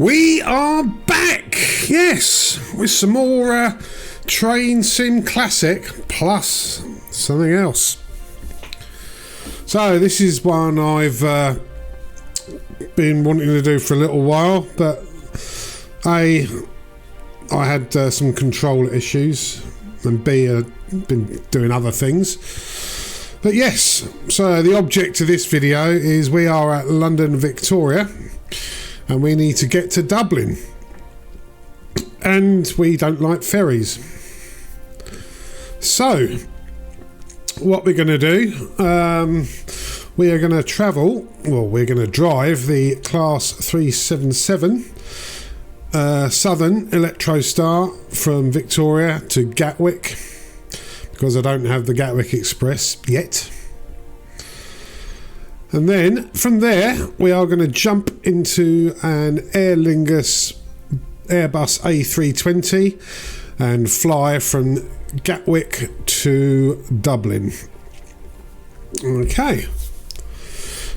We are back, yes, with some more Train Sim Classic plus something else. So this is one I've been wanting to do for a little while, but I had some control issues, and B, I've been doing other things. But yes, so the object of this video is we are at London Victoria and we need to get to Dublin, and we don't like ferries. So what we're going to do, we are going to travel, well, we're going to drive the Class 377 Southern Electrostar from Victoria to Gatwick, because I don't have the Gatwick Express yet. And then from there we are going to jump into an Aer Lingus Airbus A320 and fly from Gatwick to Dublin. Okay,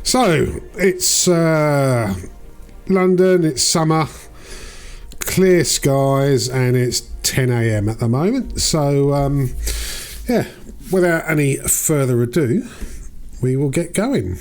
so it's London, it's summer, clear skies, and it's 10 AM at the moment. So yeah, without any further ado, we will get going.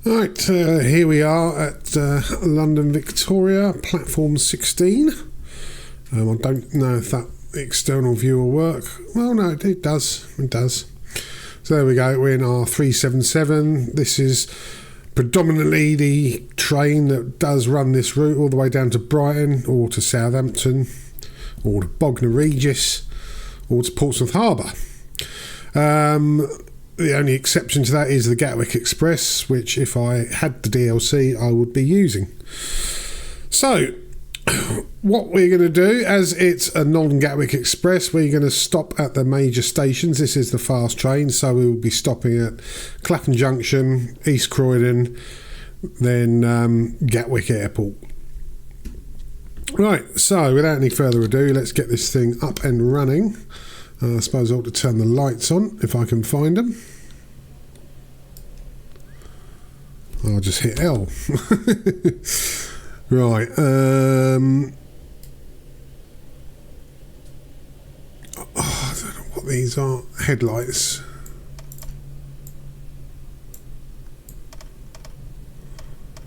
Right, here we are at London Victoria, platform 16. I don't know if that external view will work. Well, no, it does. It does. So there we go. We're in our 377. This is predominantly the train that does run this route all the way down to Brighton, or to Southampton, or to Bognor Regis, or to Portsmouth Harbour. The only exception to that is the Gatwick Express, which if I had the DLC I would be using. So what we're going to do, as it's a non-Gatwick Express, we're going to stop at the major stations. This is the fast train, so we will be stopping at Clapham Junction, East Croydon, then Gatwick Airport. Right, so without any further ado, let's get this thing up and running. I suppose I ought to turn the lights on if I can find them. I'll just hit L. Right. I don't know what these are. Headlights.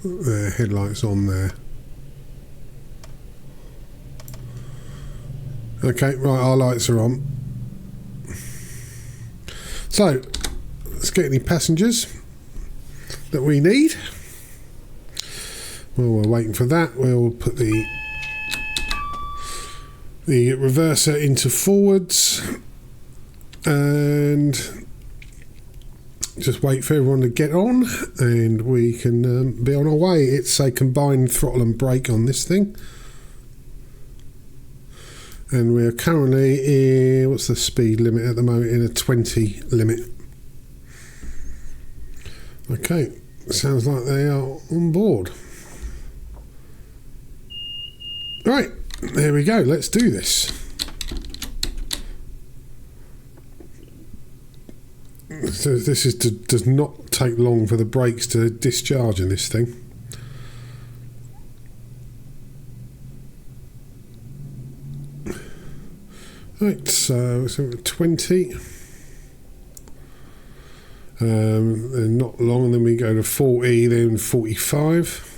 There, headlights on there. Okay, right, our lights are on. So, let's get any passengers that we need. While we're waiting for that, we'll put the reverser into forwards and just wait for everyone to get on, and we can be on our way. It's a combined throttle and brake on this thing. And we're currently in, what's the speed limit at the moment? In a 20 limit. Okay, sounds like they are on board. Right, there we go, let's do this. So this is does not take long for the brakes to discharge in this thing. Right, so 20. Then not long, and then we go to 40, then 45.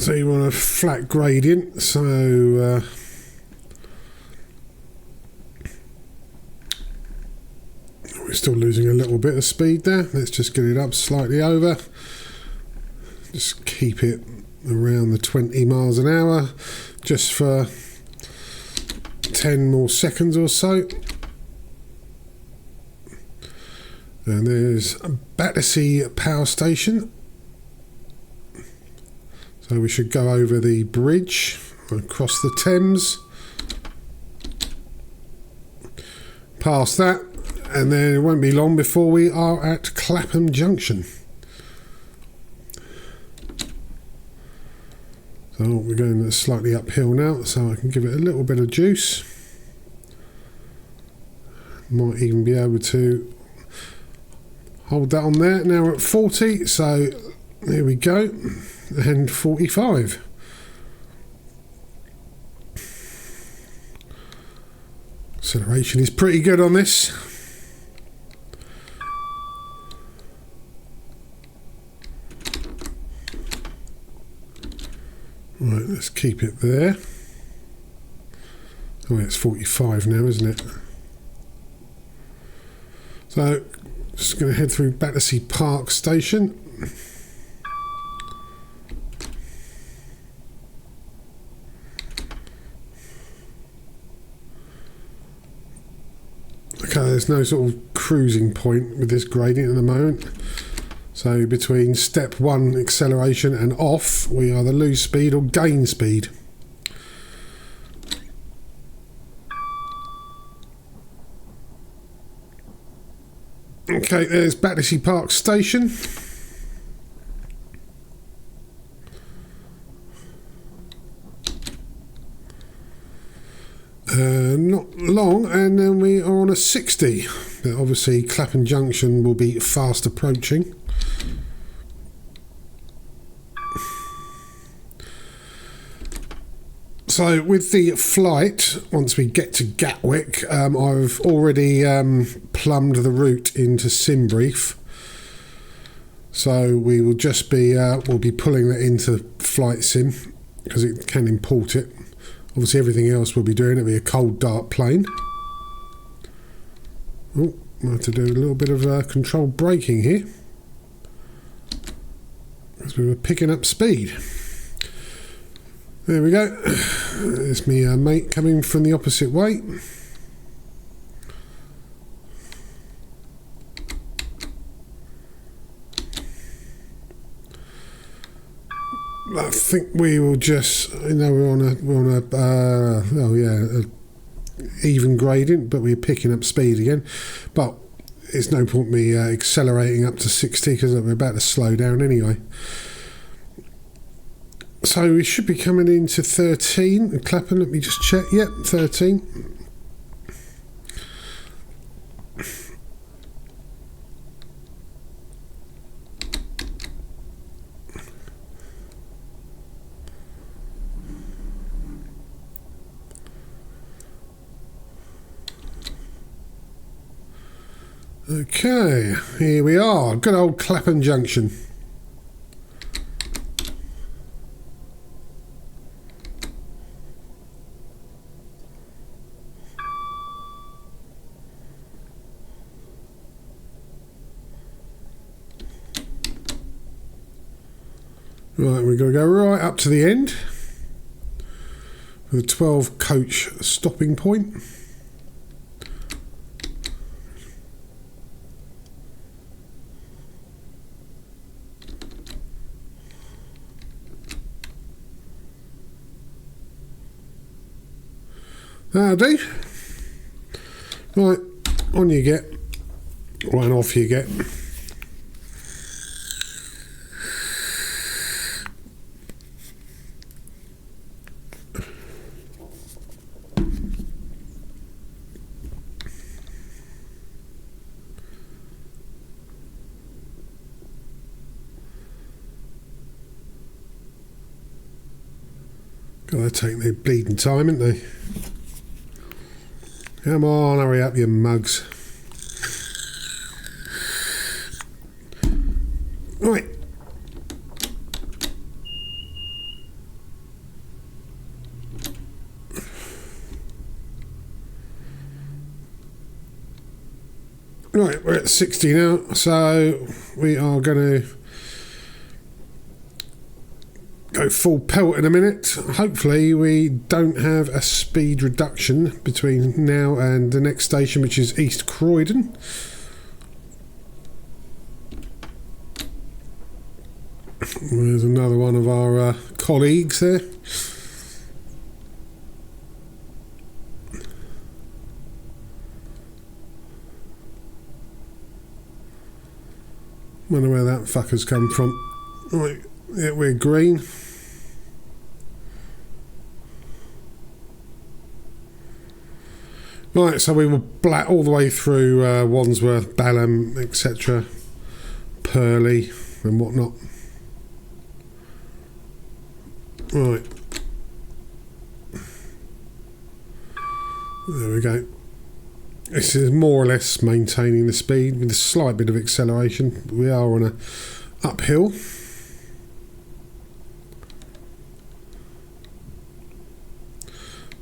So you want a flat gradient, so we're still losing a little bit of speed there. Let's just get it up slightly over. Just keep it around the 20 miles an hour just for 10 more seconds or so. And there's Battersea Power Station. So we should go over the bridge across the Thames. Past that, and then it won't be long before we are at Clapham Junction. So we're going slightly uphill now, so I can give it a little bit of juice. Might even be able to hold that on there. Now we're at 40, so there we go, and 45. Acceleration is pretty good on this. Right, let's keep it there. Oh, it's 45 now, isn't it? So, just going to head through Battersea Park Station. Okay, there's no sort of cruising point with this gradient at the moment. So between step 1 acceleration and off, we either lose speed or gain speed. Okay, there's Battersea Park Station. Not long, and then we are on a 60. But obviously Clapham Junction will be fast approaching. So with the flight, once we get to Gatwick, I've already plumbed the route into Simbrief. So we will just be we'll be pulling that into Flight Sim because it can import it. Obviously everything else we'll be doing, it'll be a cold dark plane. Oh, I have to do a little bit of controlled braking here because we were picking up speed. There we go. There's me mate coming from the opposite way. I think we will just, you know, we're on a even gradient, but we're picking up speed again. But it's no point me accelerating up to 60 because we're about to slow down anyway. So we should be coming into 13. Clapham, let me just check. Yep, 13. Okay, here we are. Good old Clapham Junction. Right, we're going to go right up to the end with a 12 coach stopping point. That'll do. Right, on you get, right off you get. Gotta take their bleeding time, ain't they? Come on, hurry up, you mugs. Right. Right, we're at 60 now, so we are going to go full pelt in a minute. Hopefully we don't have a speed reduction between now and the next station, which is East Croydon. There's another one of our colleagues there. Wonder where that fucker's come from. Right, yeah, we're green. Right, so we were black all the way through Wandsworth, Balham, etc., Purley and whatnot. Right. There we go. This is more or less maintaining the speed with a slight bit of acceleration. We are on a uphill.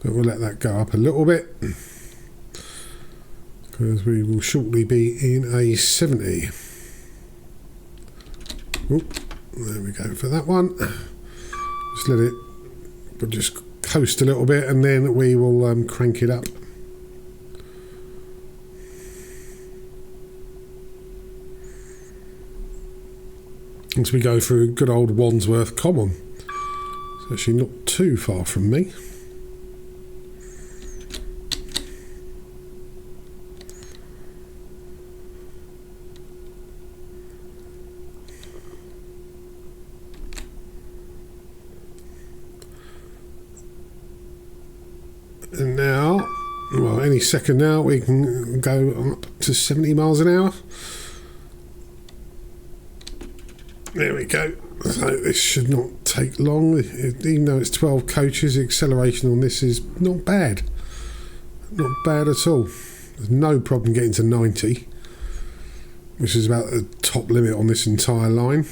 But we'll let that go up a little bit, because we will shortly be in a 70. Oop, there we go for that one. Just let it, we'll just coast a little bit and then we will crank it up. As we go through good old Wandsworth Common. It's actually not too far from me. And now, well, any second now we can go up to 70 miles an hour. There we go. So this should not take long. Even though it's 12 coaches, the acceleration on this is not bad. Not bad at all. There's no problem getting to 90, which is about the top limit on this entire line.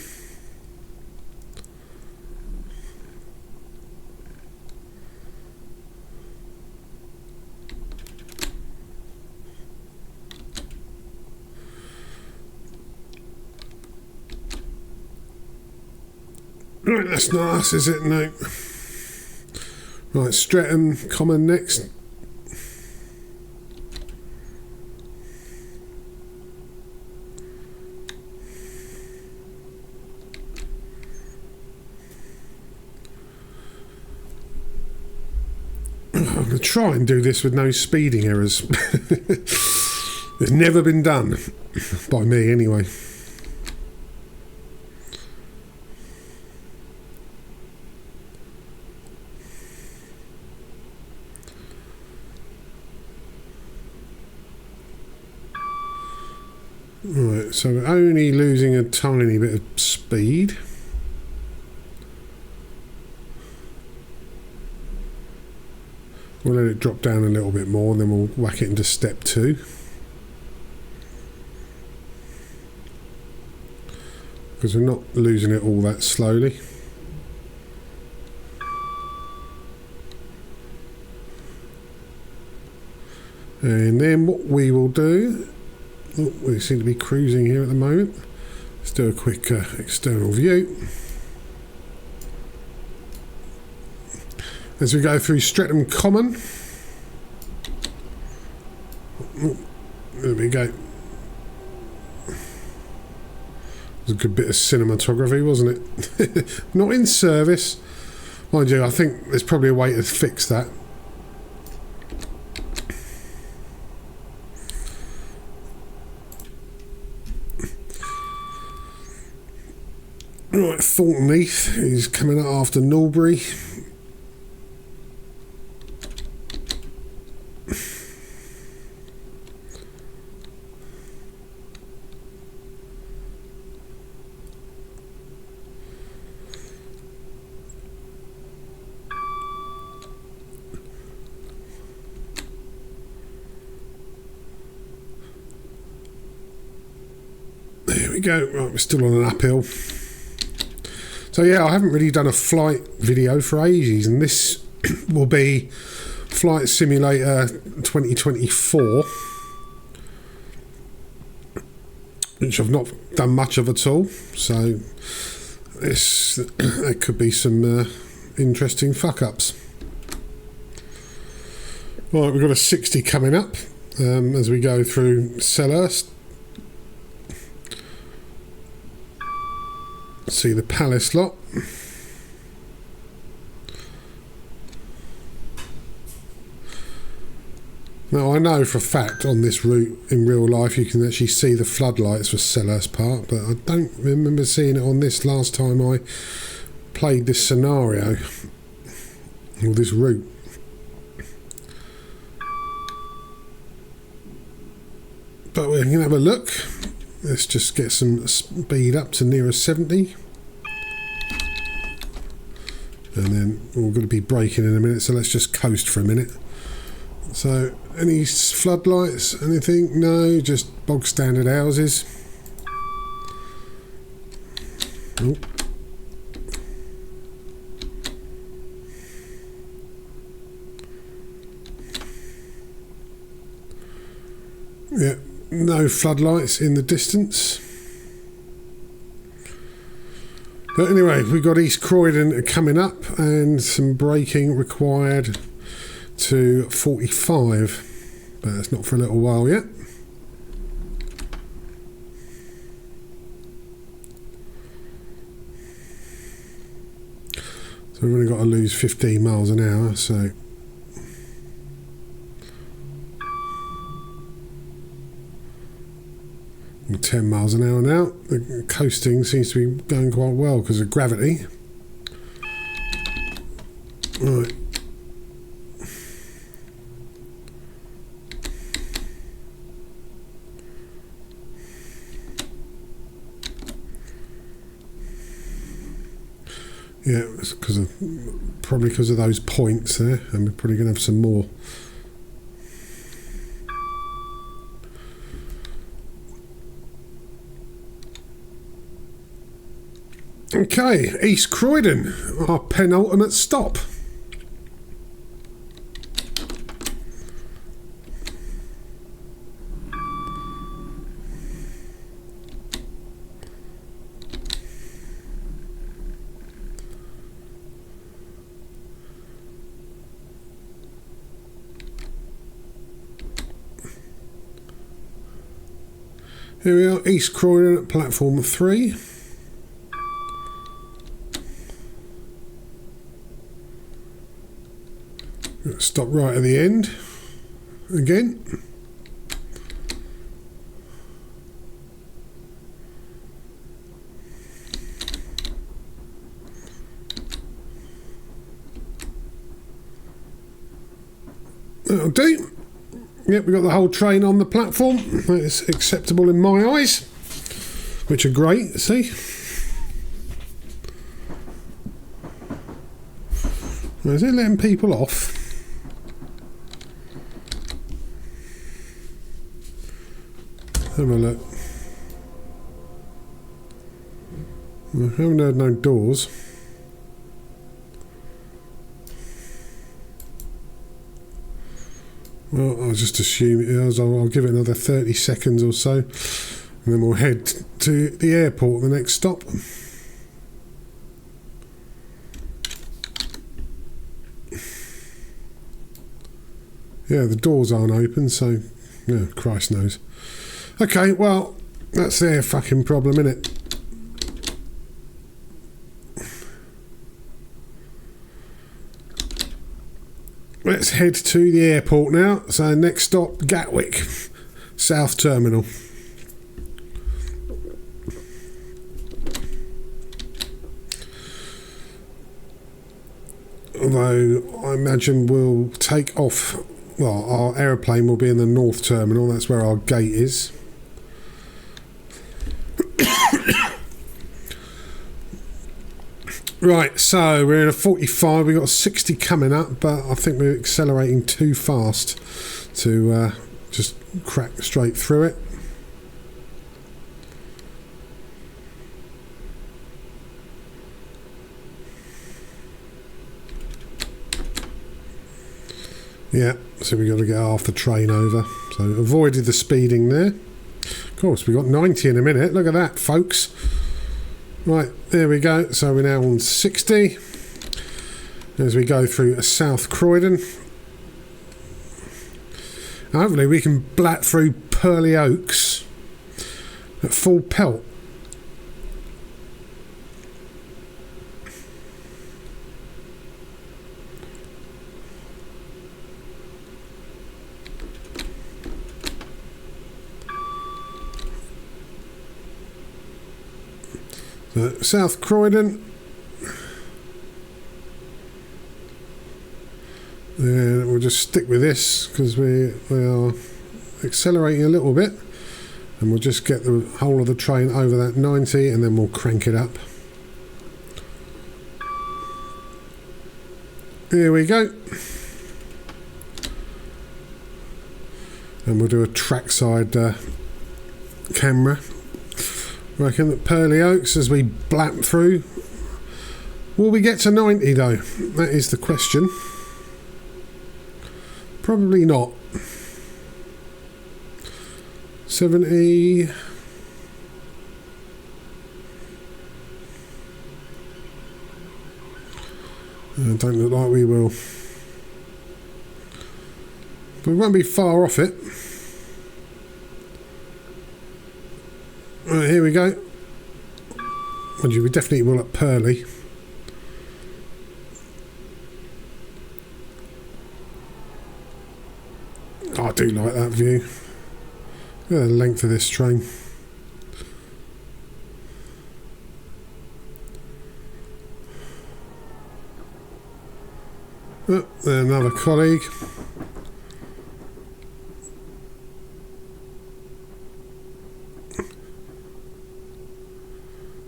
Right, that's not us, is it? No. Right, Streatham Common next. I'm going to try and do this with no speeding errors. It's never been done. By me, anyway. Right, so we're only losing a tiny bit of speed. We'll let it drop down a little bit more and then we'll whack it into step 2. Because we're not losing it all that slowly. And then what we will do, we seem to be cruising here at the moment. Let's do a quick external view. As we go through Streatham Common. There we go. It was a good bit of cinematography, wasn't it? Not in service. Mind you, I think there's probably a way to fix that. Right, Thornton Heath is coming up after Norbury. There we go. Right, we're still on an uphill. So yeah, I haven't really done a flight video for ages, and this will be Flight Simulator 2024. which I've not done much of at all. So there could be some interesting fuck-ups. Right, we've got a 60 coming up as we go through Selhurst. See the Palace lot. Now I know for a fact on this route in real life you can actually see the floodlights for Selhurst Park, but I don't remember seeing it on this last time I played this scenario or this route. But we can have a look. Let's just get some speed up to nearer 70. And then we're going to be braking in a minute, so let's just coast for a minute. So, any floodlights, anything? No, just bog standard houses. Oh. Yeah, no floodlights in the distance. But anyway, we've got East Croydon coming up and some braking required to 45, but that's not for a little while yet. So we've only got to lose 15 miles an hour, so 10 miles an hour now. The coasting seems to be going quite well because of gravity. Right. Yeah, it's probably because of those points there, and we're probably going to have some more. Okay, East Croydon, our penultimate stop. Here we are, East Croydon at platform 3. Stop right at the end again. That'll do. Yep, we've got the whole train on the platform. It's acceptable in my eyes, which are great, see? Is it letting people off? Have a look. I haven't heard no doors. Well, I'll just assume it is. I'll give it another 30 seconds or so, and then we'll head to the airport, the next stop. Yeah, the doors aren't open, so yeah, Christ knows. Okay, well, that's their fucking problem, innit? Let's head to the airport now. So next stop, Gatwick, South Terminal. Although I imagine we'll take off, well, our aeroplane will be in the North Terminal, that's where our gate is. Right, so we're in a 45, we've got a 60 coming up, but I think we're accelerating too fast to just crack straight through it. Yeah, so we've got to get half the train over. So avoided the speeding there. Of course, we got 90 in a minute. Look at that, folks. Right, there we go. So we're now on 60 as we go through South Croydon. Hopefully we can blat through Pearly Oaks at full pelt. South Croydon, and we'll just stick with this because we are accelerating a little bit, and we'll just get the whole of the train over that 90 and then we'll crank it up. Here we go, and we'll do a trackside camera. I reckon that Pearly Oaks, as we blap through, will we get to 90 though? That is the question. Probably not. 70. Don't look like we will. But we won't be far off it. Right, here we go. Mind you, we definitely will at Pearly. I do like that view. Look at the length of this train. Oh, there's another colleague.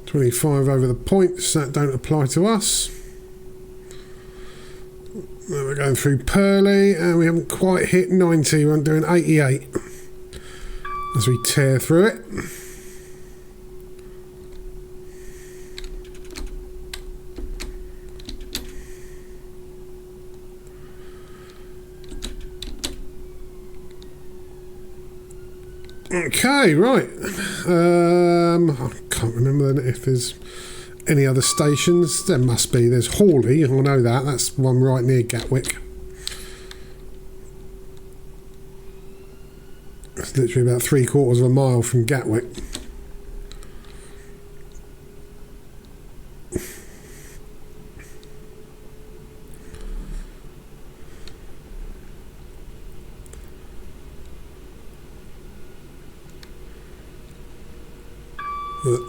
$25 over the points, that don't apply to us. Now we're going through Pearly and we haven't quite hit 90, we're doing 88 as we tear through it. Okay, right. I can't remember if there's any other stations. There must be. There's Hawley, I know that. That's one right near Gatwick. It's literally about 3/4 of a mile from Gatwick.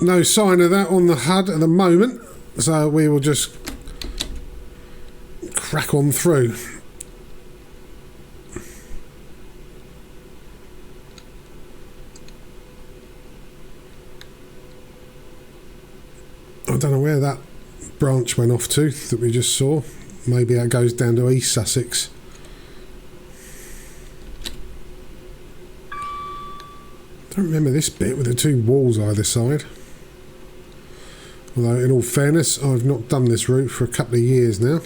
No sign of that on the HUD at the moment, so we will just crack on through. I don't know where that branch went off to that we just saw. Maybe that goes down to East Sussex. I don't remember this bit with the two walls either side. Although, in all fairness, I've not done this route for a couple of years now.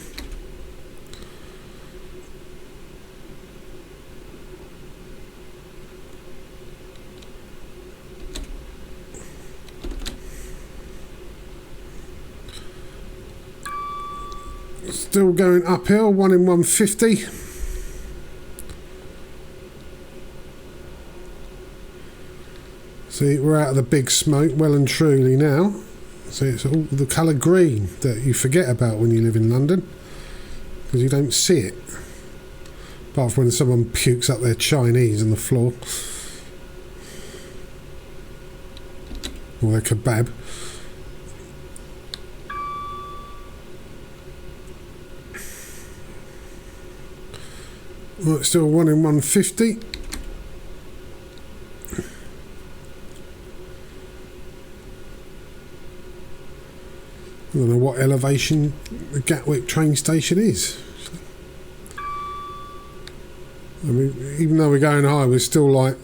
Still going uphill, 1 in 150. See, we're out of the big smoke well and truly now. See, it's all the colour green that you forget about when you live in London, because you don't see it. Apart from when someone pukes up their Chinese on the floor. Or their kebab. Right, still 1 in 150. I don't know what elevation the Gatwick train station is. I mean, even though we're going high, we're still like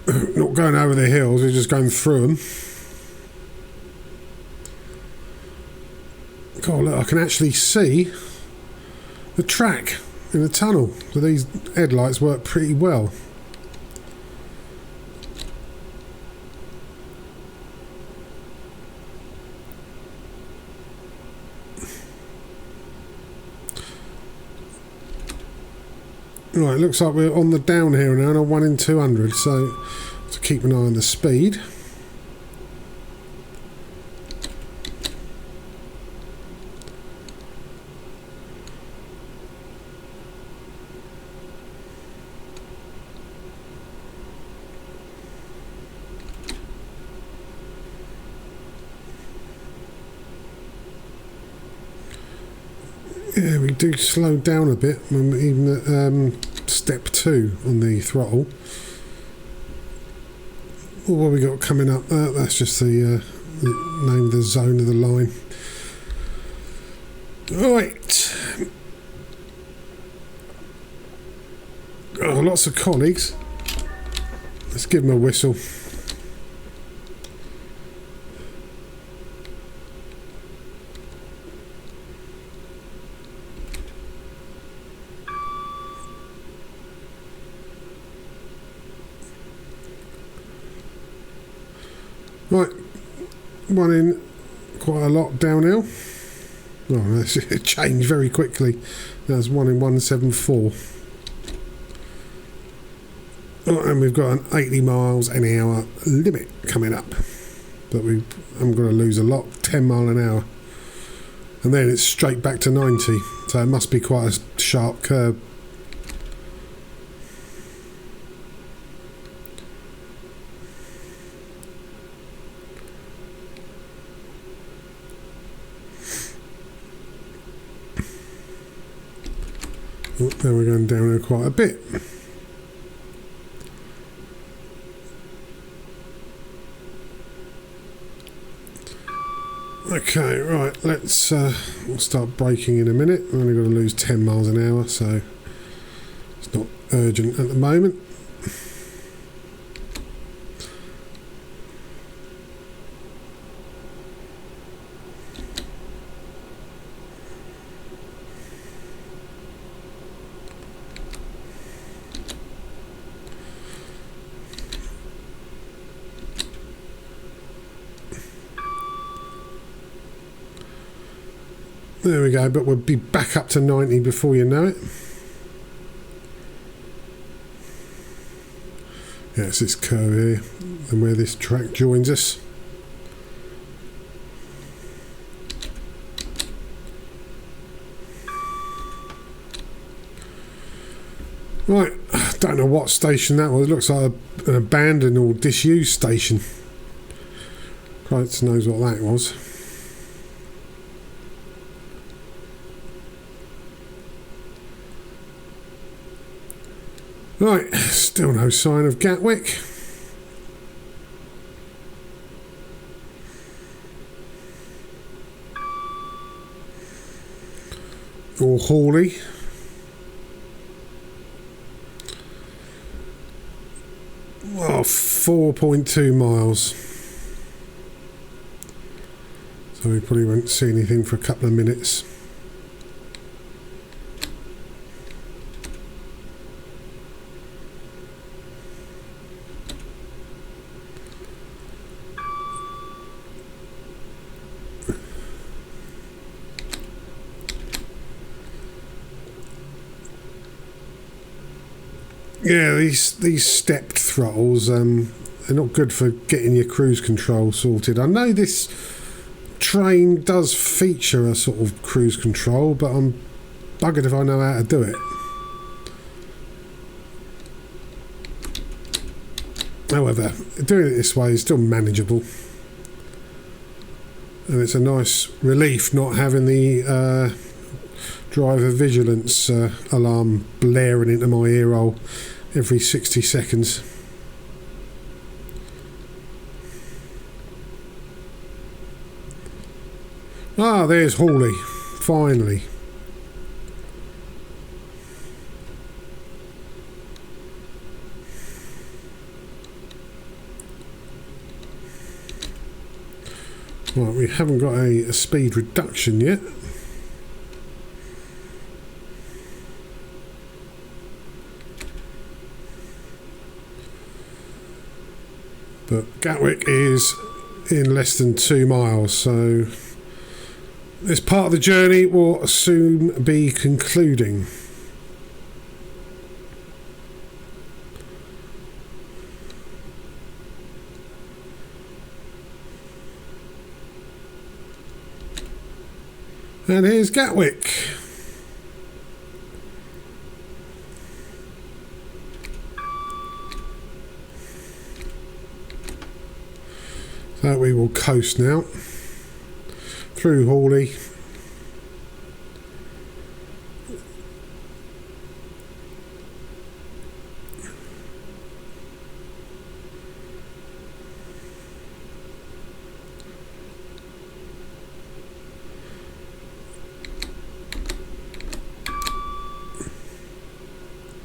not going over the hills, we're just going through them. God, look, I can actually see the track in the tunnel, so these headlights work pretty well. Right, looks like we're on the down here now, and a 1 in 200, so to keep an eye on the speed. Yeah, we do slow down a bit, even at step 2 on the throttle. What have we got coming up? That's just the name of the zone of the line. Right. Oh, lots of colleagues. Let's give them a whistle. Right, one in quite a lot downhill. Oh, that's changed very quickly. That's 1 in 174. Oh, and we've got an 80 miles an hour limit coming up. But I'm going to lose a lot, 10 mile an hour. And then it's straight back to 90. So it must be quite a sharp curve. Oh, now we're going down here quite a bit. Okay, right, we'll start braking in a minute. I'm only going to lose 10 miles an hour, so it's not urgent at the moment. There we go, but we'll be back up to 90 before you know it. Yeah, it's this curve here, and where this track joins us. Right, I don't know what station that was. It looks like an abandoned or disused station. Christ knows what that was. Right, still no sign of Gatwick. Or Hawley. Oh, 4.2 miles. So we probably won't see anything for a couple of minutes. Yeah, these stepped throttles, they're not good for getting your cruise control sorted. I know this train does feature a sort of cruise control, but I'm buggered if I know how to do it. However, doing it this way is still manageable. And it's a nice relief not having the driver vigilance alarm blaring into my ear hole every 60 seconds. Ah, there's Hawley, finally. Right, we haven't got a speed reduction yet. But Gatwick is in less than 2 miles, so this part of the journey will soon be concluding. And here's Gatwick. So we will coast now through Hawley.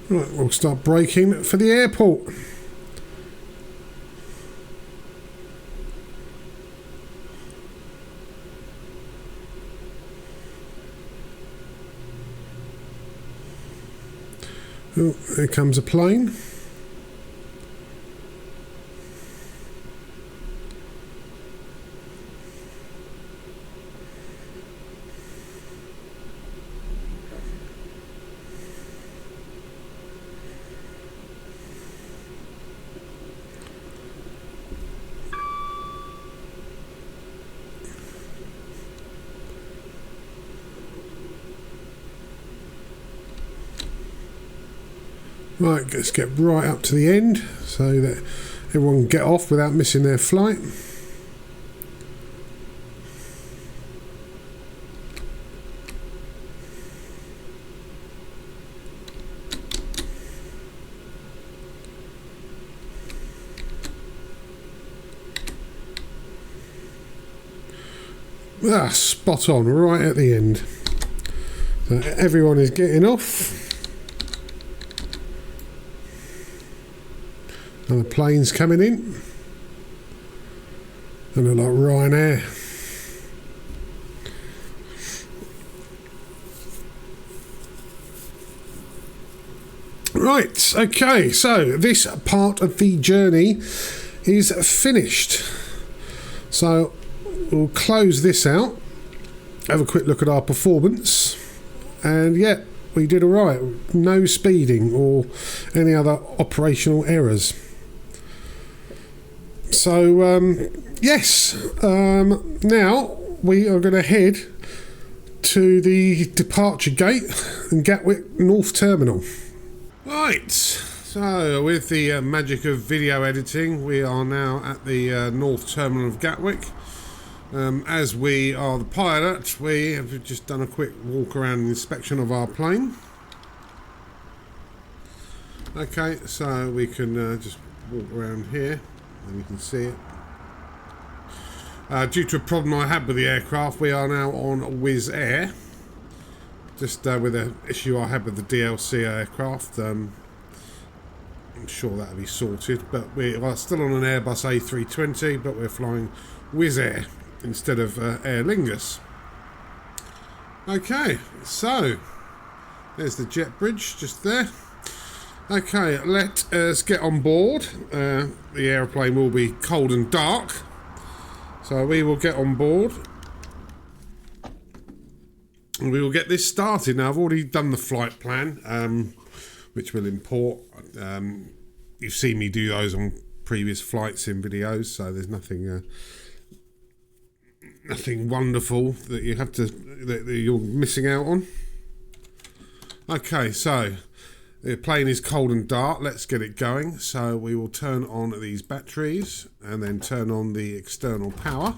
Right, we'll start braking for the airport. Oh, here comes a plane. Right, let's get right up to the end so that everyone can get off without missing their flight. Ah, spot on, right at the end. So everyone is getting off. And the plane's coming in. And they're like Ryanair. Right, okay, so this part of the journey is finished. So we'll close this out, have a quick look at our performance, and yeah, we did alright. No speeding or any other operational errors. So yes, now we are going to head to the departure gate in Gatwick North Terminal. Right, so with the magic of video editing, we are now at the North Terminal of Gatwick. As we are the pilot, we have just done a quick walk around inspection of our plane. Okay, so we can just walk around here and you can see it. Due to a problem I had with the aircraft, we are now on Wizz Air. Just with an issue I had with the DLC aircraft. I'm sure that'll be sorted, but we are still on an Airbus A320, but we're flying Wizz Air instead of Aer Lingus. Okay, so there's the jet bridge just there. Okay, let us get on board. The aeroplane will be cold and dark, so we will get on board and we will get this started. Now I've already done the flight plan, which we'll import. You've seen me do those on previous flights in videos, so there's nothing nothing wonderful that you have to that you're missing out on. Okay, so the plane is cold and dark. Let's get it going. So we will turn on these batteries and then turn on the external power.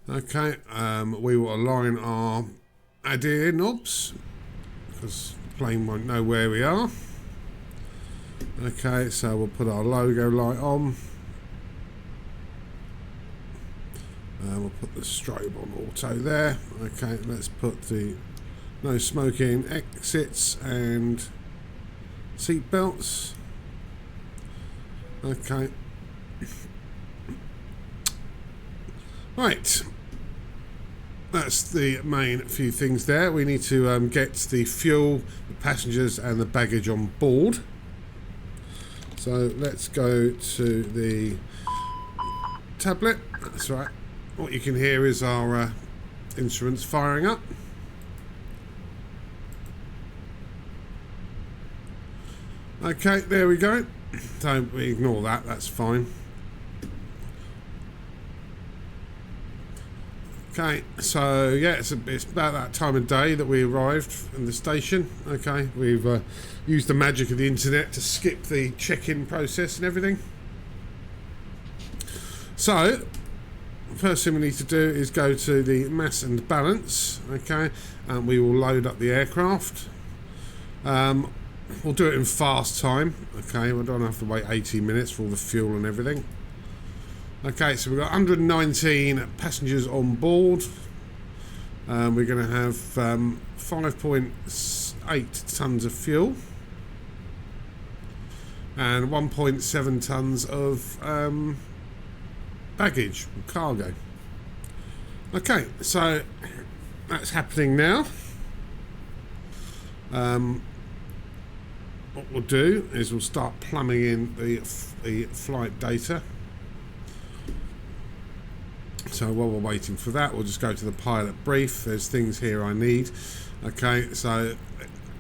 Okay, we will align our ADIR knobs because the plane won't know where we are. Okay, so we'll put our logo light on. We'll put the strobe on auto there. Okay, let's put the no smoking exits and seat belts. Okay. Right. That's the main few things there. We need to get the fuel, the passengers and the baggage on board. So let's go to the tablet. That's right. What you can hear is our instruments firing up. Okay, there we go. Don't ignore that, that's fine. Okay, so yeah, it's about that time of day that we arrived in the station. Okay, we've used the magic of the internet to skip the check-in process and everything. So, first thing we need to do is go to the mass and balance. Okay, and we will load up the aircraft. We'll do it in fast time. Okay, we don't have to wait 80 minutes for all the fuel and everything. Okay, so we've got 119 passengers on board. We're going to have 5.8 tons of fuel and 1.7 tons of baggage, cargo. Okay, so that's happening now. What we'll do is we'll start plumbing in the flight data. So while we're waiting for that, we'll just go to the pilot brief. There's things here I need. Okay, so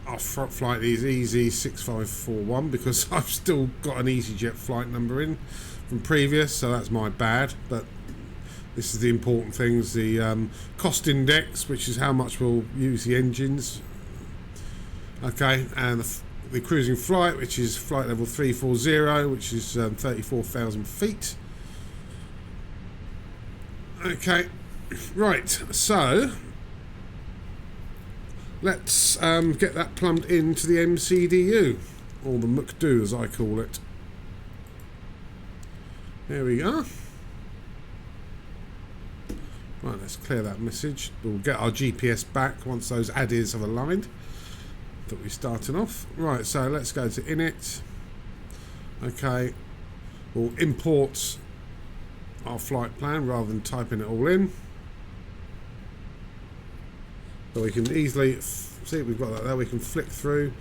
our flight is EZ6541 because I've still got an EasyJet flight number in from previous, so that's my bad. But this is the important things: the cost index, which is how much we'll use the engines. Okay, and the cruising flight, which is flight level 340, which is 34,000 feet. Okay, right, so let's get that plumbed into the MCDU, or the McDo as I call it. There we are. Right, let's clear that message. We'll get our GPS back once those ADIs have aligned that we're starting off. Right, so let's go to init. Okay, we'll import our flight plan rather than typing it all in, so we can easily see we've got that there. We can flick through.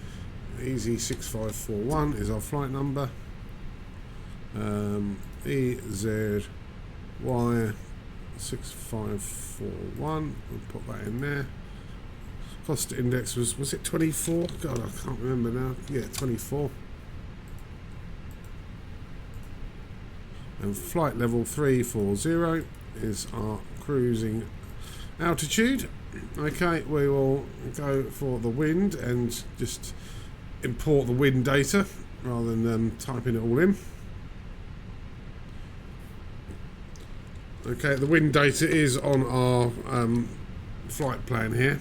EZ6541 is our flight number. EZY6541, we'll put that in there. Cost index was it 24? God, I can't remember now. Yeah, 24. And flight level 340 is our cruising altitude. Okay, we will go for the wind and just import the wind data rather than typing it all in. Okay, the wind data is on our flight plan here.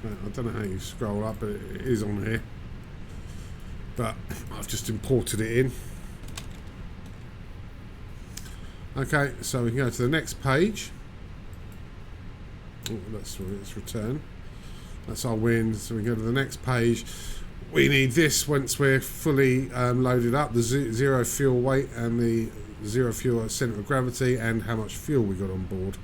Okay, I don't know how you scroll up, but it is on here. But I've just imported it in. Okay, so we can go to the next page. Oh, let's return. That's our wind. So we go to the next page. We need this once we're fully loaded up, the zero fuel weight and the zero fuel centre of gravity and how much fuel we got on board.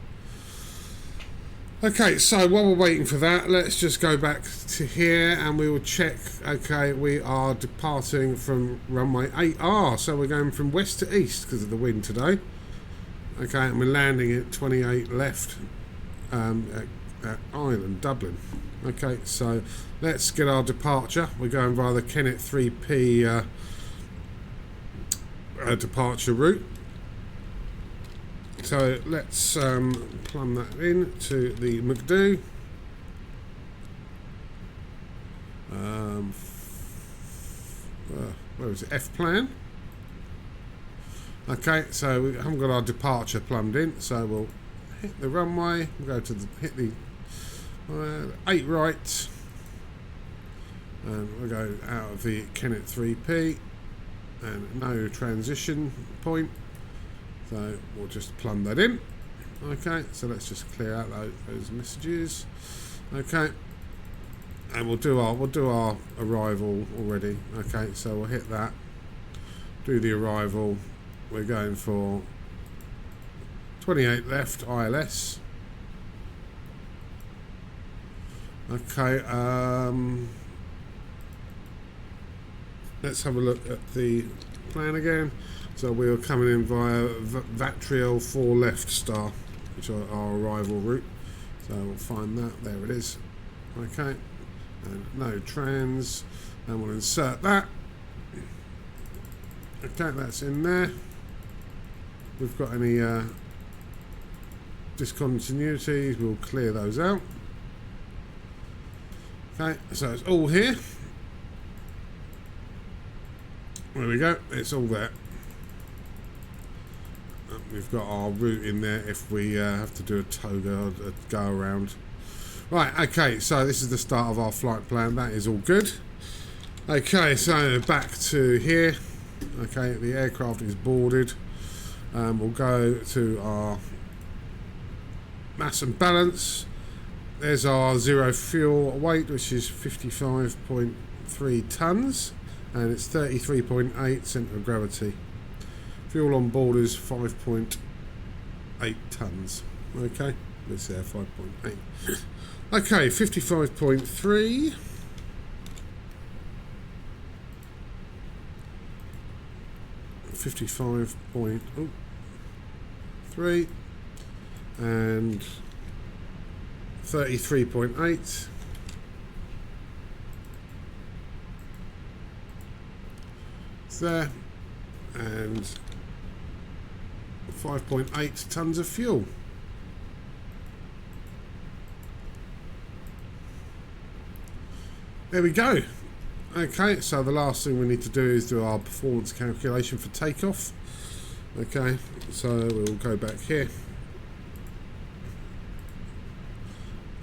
Okay, so while we're waiting for that, let's just go back to here and we will check. Okay, we are departing from runway 8R, so we're going from west to east because of the wind today. Okay, and we're landing at 28 left at Island, Dublin. Okay, so let's get our departure. We're going via the Kennet 3P departure route. So let's plumb that in to the McDo. Where is it? F plan. Okay, so we haven't got our departure plumbed in, so we'll hit the runway. We'll go to hit the 8 right, and we'll go out of the Kennet 3P, and no transition point. So we'll just plumb that in. Okay, so let's just clear out those messages. Okay, and we'll do our arrival already. Okay, so we'll hit that. Do the arrival. We're going for 28 left ILS. Okay, let's have a look at the plan again. So we are coming in via Vatriel 4 left star, which are our arrival route. So we'll find that. There it is. Okay, and no trans, and we'll insert that. Okay, that's in there. we've got any discontinuities, we'll clear those out. Okay, so it's all here. There we go, it's all there. We've got our route in there if we have to do a toga, a go around. Right, okay, so this is the start of our flight plan. That is all good. Okay, so back to here. Okay, the aircraft is boarded. We'll go to our mass and balance. There's our zero fuel weight, which is 55.3 tons, and it's 33.8 centre of gravity. Fuel on board is 5.8 tons. Okay, let's say 5.8. Okay, 55.3. 55.3 and 33.8. There, and 5.8 tons of fuel. There we go. Okay, so the last thing we need to do is do our performance calculation for takeoff. Okay, so we'll go back here.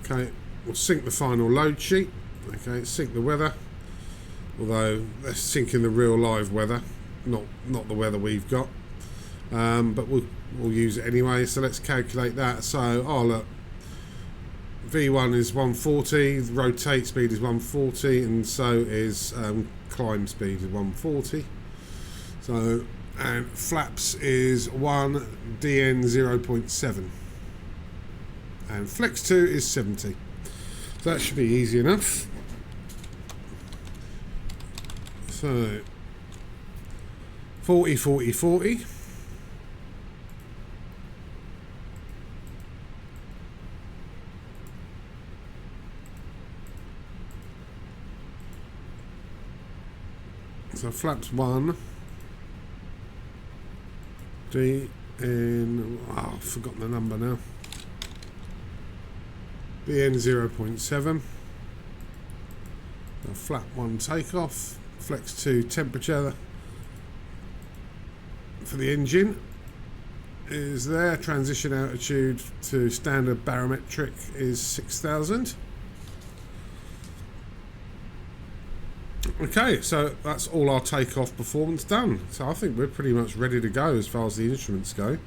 Okay, we'll sync the final load sheet. Okay, sync the weather. Although let's sync in the real live weather, not the weather we've got. But we'll use it anyway. So let's calculate that. So look. V1 is 140, rotate speed is 140, and so is climb speed is 140. So, and flaps is 1 DN 0.7, and flex 2 is 70. So that should be easy enough. So 40, 40, 40. So flaps 1, D in, I've forgotten the number now, DN 0.7, flap 1 takeoff, flex 2 temperature for the engine is there, transition altitude to standard barometric is 6,000. Okay, so that's all our takeoff performance done. So I think we're pretty much ready to go as far as the instruments go.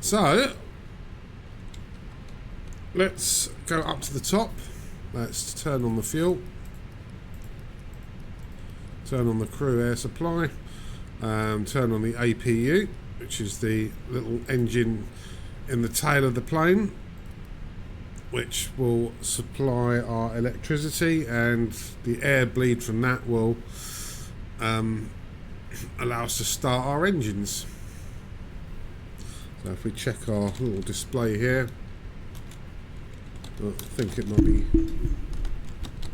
So let's go up to the top. Let's turn on the fuel. Turn on the crew air supply. Turn on the APU, which is the little engine in the tail of the plane, which will supply our electricity, and the air bleed from that will allow us to start our engines. So if we check our little display here, I think it might be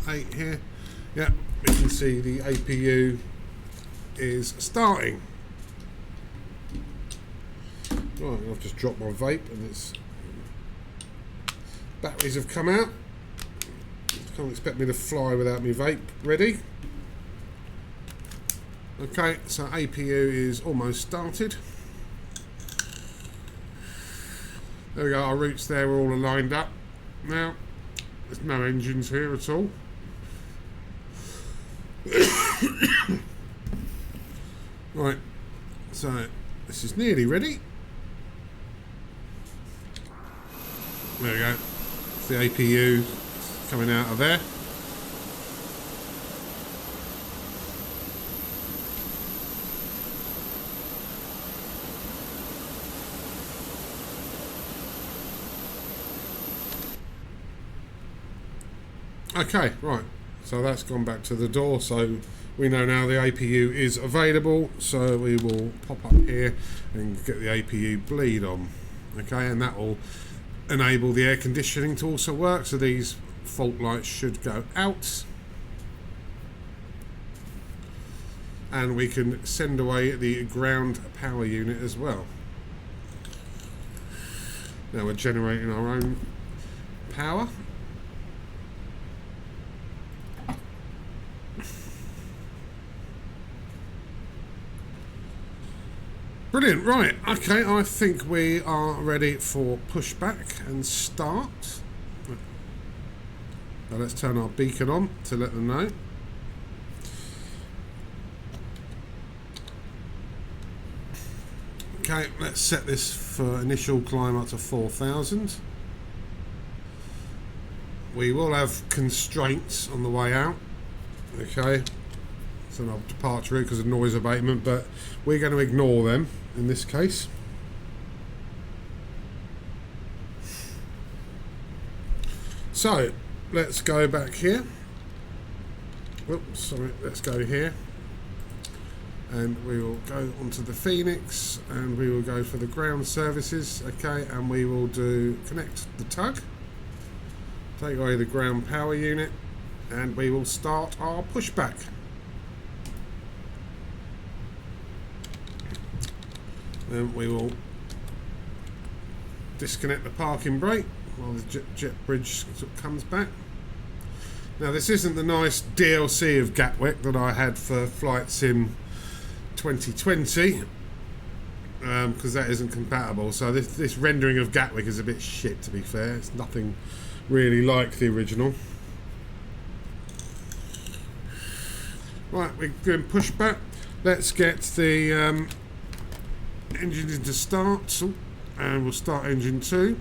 8 here. Yeah, we can see the APU is starting. Right, I've just dropped my vape and it's batteries have come out. Can't expect me to fly without me vape ready. Okay, so APU is almost started. There we go, our routes there are all lined up. Now, there's no engines here at all. Right, so this is nearly ready. There we go. The APU coming out of there. Okay, right. So that's gone back to the door. So we know now the APU is available. So we will pop up here and get the APU bleed on. Okay, and that will enable the air conditioning to also work, so these fault lights should go out, and we can send away the ground power unit as well. Now we're generating our own power. Brilliant, right, okay, I think we are ready for pushback and start. Now let's turn our beacon on to let them know. Okay, let's set this for initial climb up to 4,000. We will have constraints on the way out, okay. It's an departure route because of noise abatement, but we're going to ignore them in this case. So let's go back here. Oops, sorry, let's go here. And we will go onto the Phoenix and we will go for the ground services, okay, and we will do connect the tug, take away the ground power unit, and we will start our pushback. Then we will disconnect the parking brake while the jet bridge comes back. Now this isn't the nice DLC of Gatwick that I had for Flight Sim 2020, because that isn't compatible. So this rendering of Gatwick is a bit shit, to be fair. It's nothing really like the original. Right, we're doing pushback. Let's get the engine into start, and we'll start engine 2.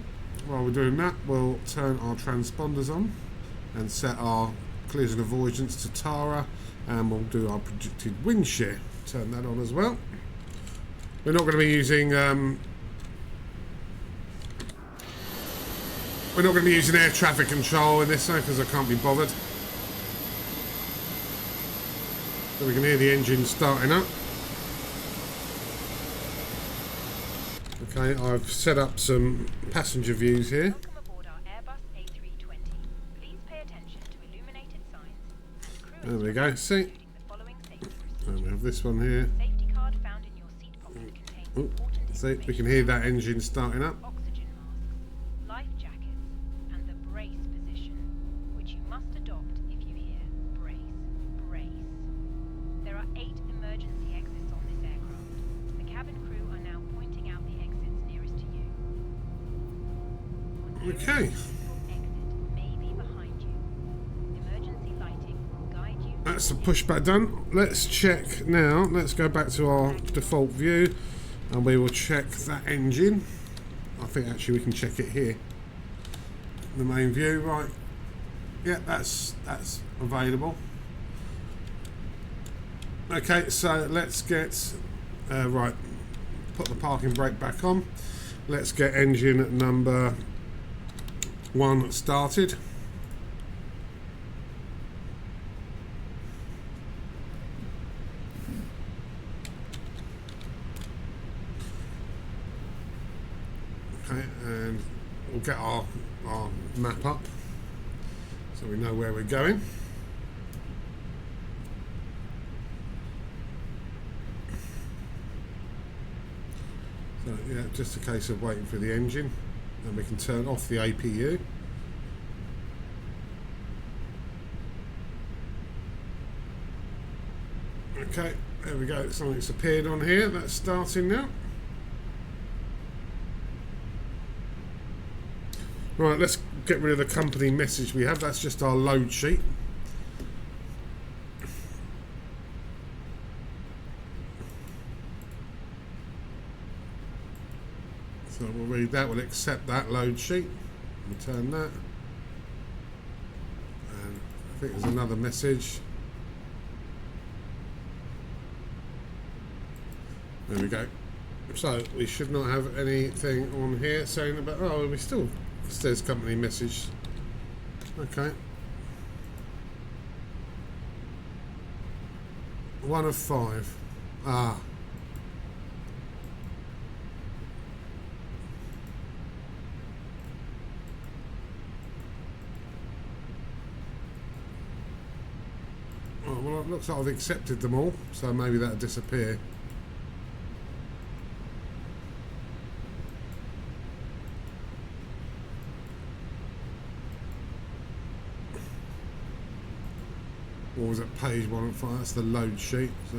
While we're doing that, we'll turn our transponders on and set our collision avoidance to Tara, and we'll do our predicted wind shear. Turn that on as well. We're not going to be using air traffic control in this because I can't be bothered. So we can hear the engine starting up. Okay, I've set up some passenger views here. Welcome aboard our Airbus A320. Please pay attention to illuminated signs. There we go, see? And we have this one here. Safety card found in your seat pocket contains important See, we can hear that engine starting up. oxygen masks, life jackets, and the brace position, which you must adopt if you hear brace, brace. There are 8 emergency exits on this aircraft. The cabin crew are now pointing out the exits nearest to you. Okay. Exit may be behind you. Emergency lighting will guide you. That's the pushback done. Let's check now. Let's go back to our default view and we will check that engine. I think actually we can check it here. The main view, right? Yeah, that's available. Okay, so let's get right. Put the parking brake back on. Let's get engine number 1 started. Okay, and we'll get our map up so we know where we're going. So yeah, just a case of waiting for the engine, and we can turn off the APU. Okay, there we go, something's appeared on here, that's starting now. Right, let's get rid of the company message we have. That's just our load sheet. So we'll read that, we'll accept that load sheet, return that. And I think there's another message. There we go. So we should not have anything on here saying about, oh, we still, there's company message. Okay. 1 of 5. Ah. Oh, well, it looks like I've accepted them all, so maybe that'll disappear. What was it? Page 105. That's the load sheet. So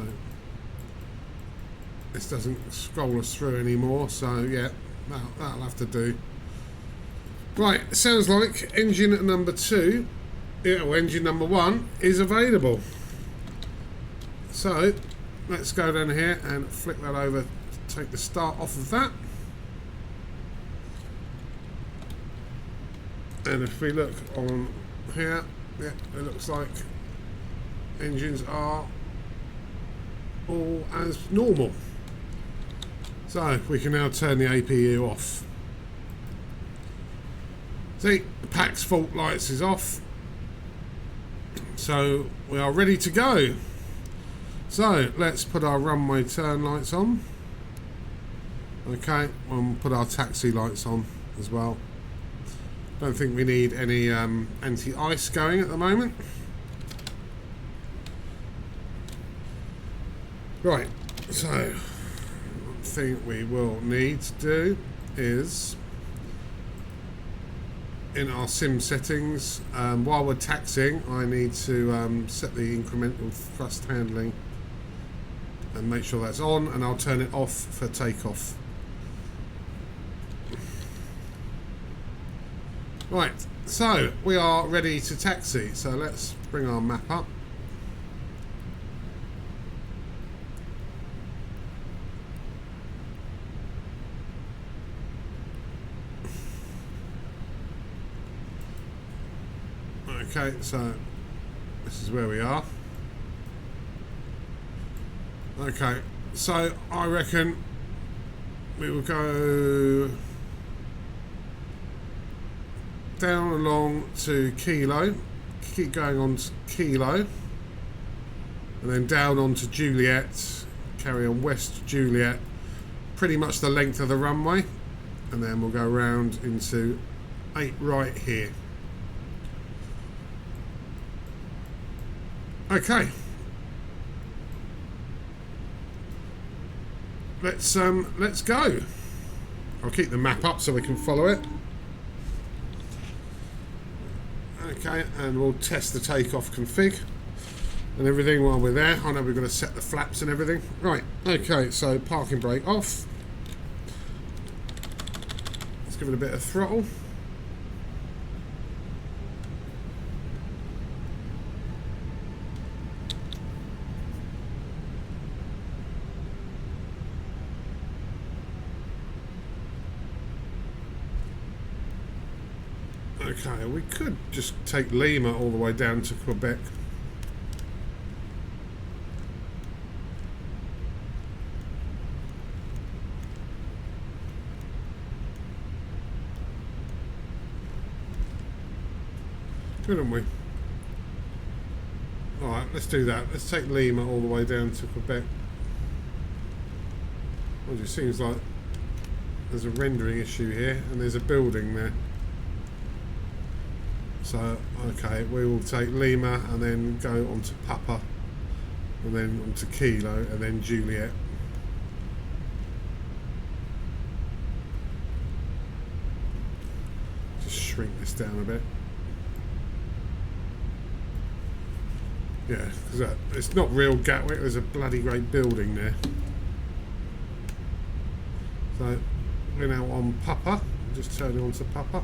this doesn't scroll us through anymore. So yeah, that'll have to do. Right. Sounds like engine number 2, or engine number 1 is available. So let's go down here and flick that over. Take the start off of that. And if we look on here, yeah, it looks like engines are all as normal. So we can now turn the APU off. See, the PAX fault lights is off. So we are ready to go. So let's put our runway turn lights on. Okay, we'll put our taxi lights on as well. Don't think we need any anti-ice going at the moment. Right, so one thing we will need to do is, in our sim settings, while we're taxiing, I need to set the incremental thrust handling and make sure that's on, and I'll turn it off for takeoff. Right, so we are ready to taxi. So let's bring our map up. Okay, so this is where we are. Okay, so I reckon we will go down along to Kilo, keep going on to Kilo, and then down on to Juliet, carry on west Juliet, pretty much the length of the runway, and then we'll go round into 8 right here. Okay, let's go. I'll keep the map up so we can follow it. Okay, and we'll test the takeoff config and everything while we're there. I know we've got to set the flaps and everything. Right, okay, so parking brake off. Let's give it a bit of throttle. Okay, we could just take Lima all the way down to Quebec. Couldn't we? Alright, let's do that. Let's take Lima all the way down to Quebec. Well, it seems like there's a rendering issue here and there's a building there. So, okay, we will take Lima and then go on to Papa and then on to Kilo and then Juliet. Just shrink this down a bit. Yeah, because it's not real Gatwick, there's a bloody great building there. So, we're now on Papa, just turn it on to Papa.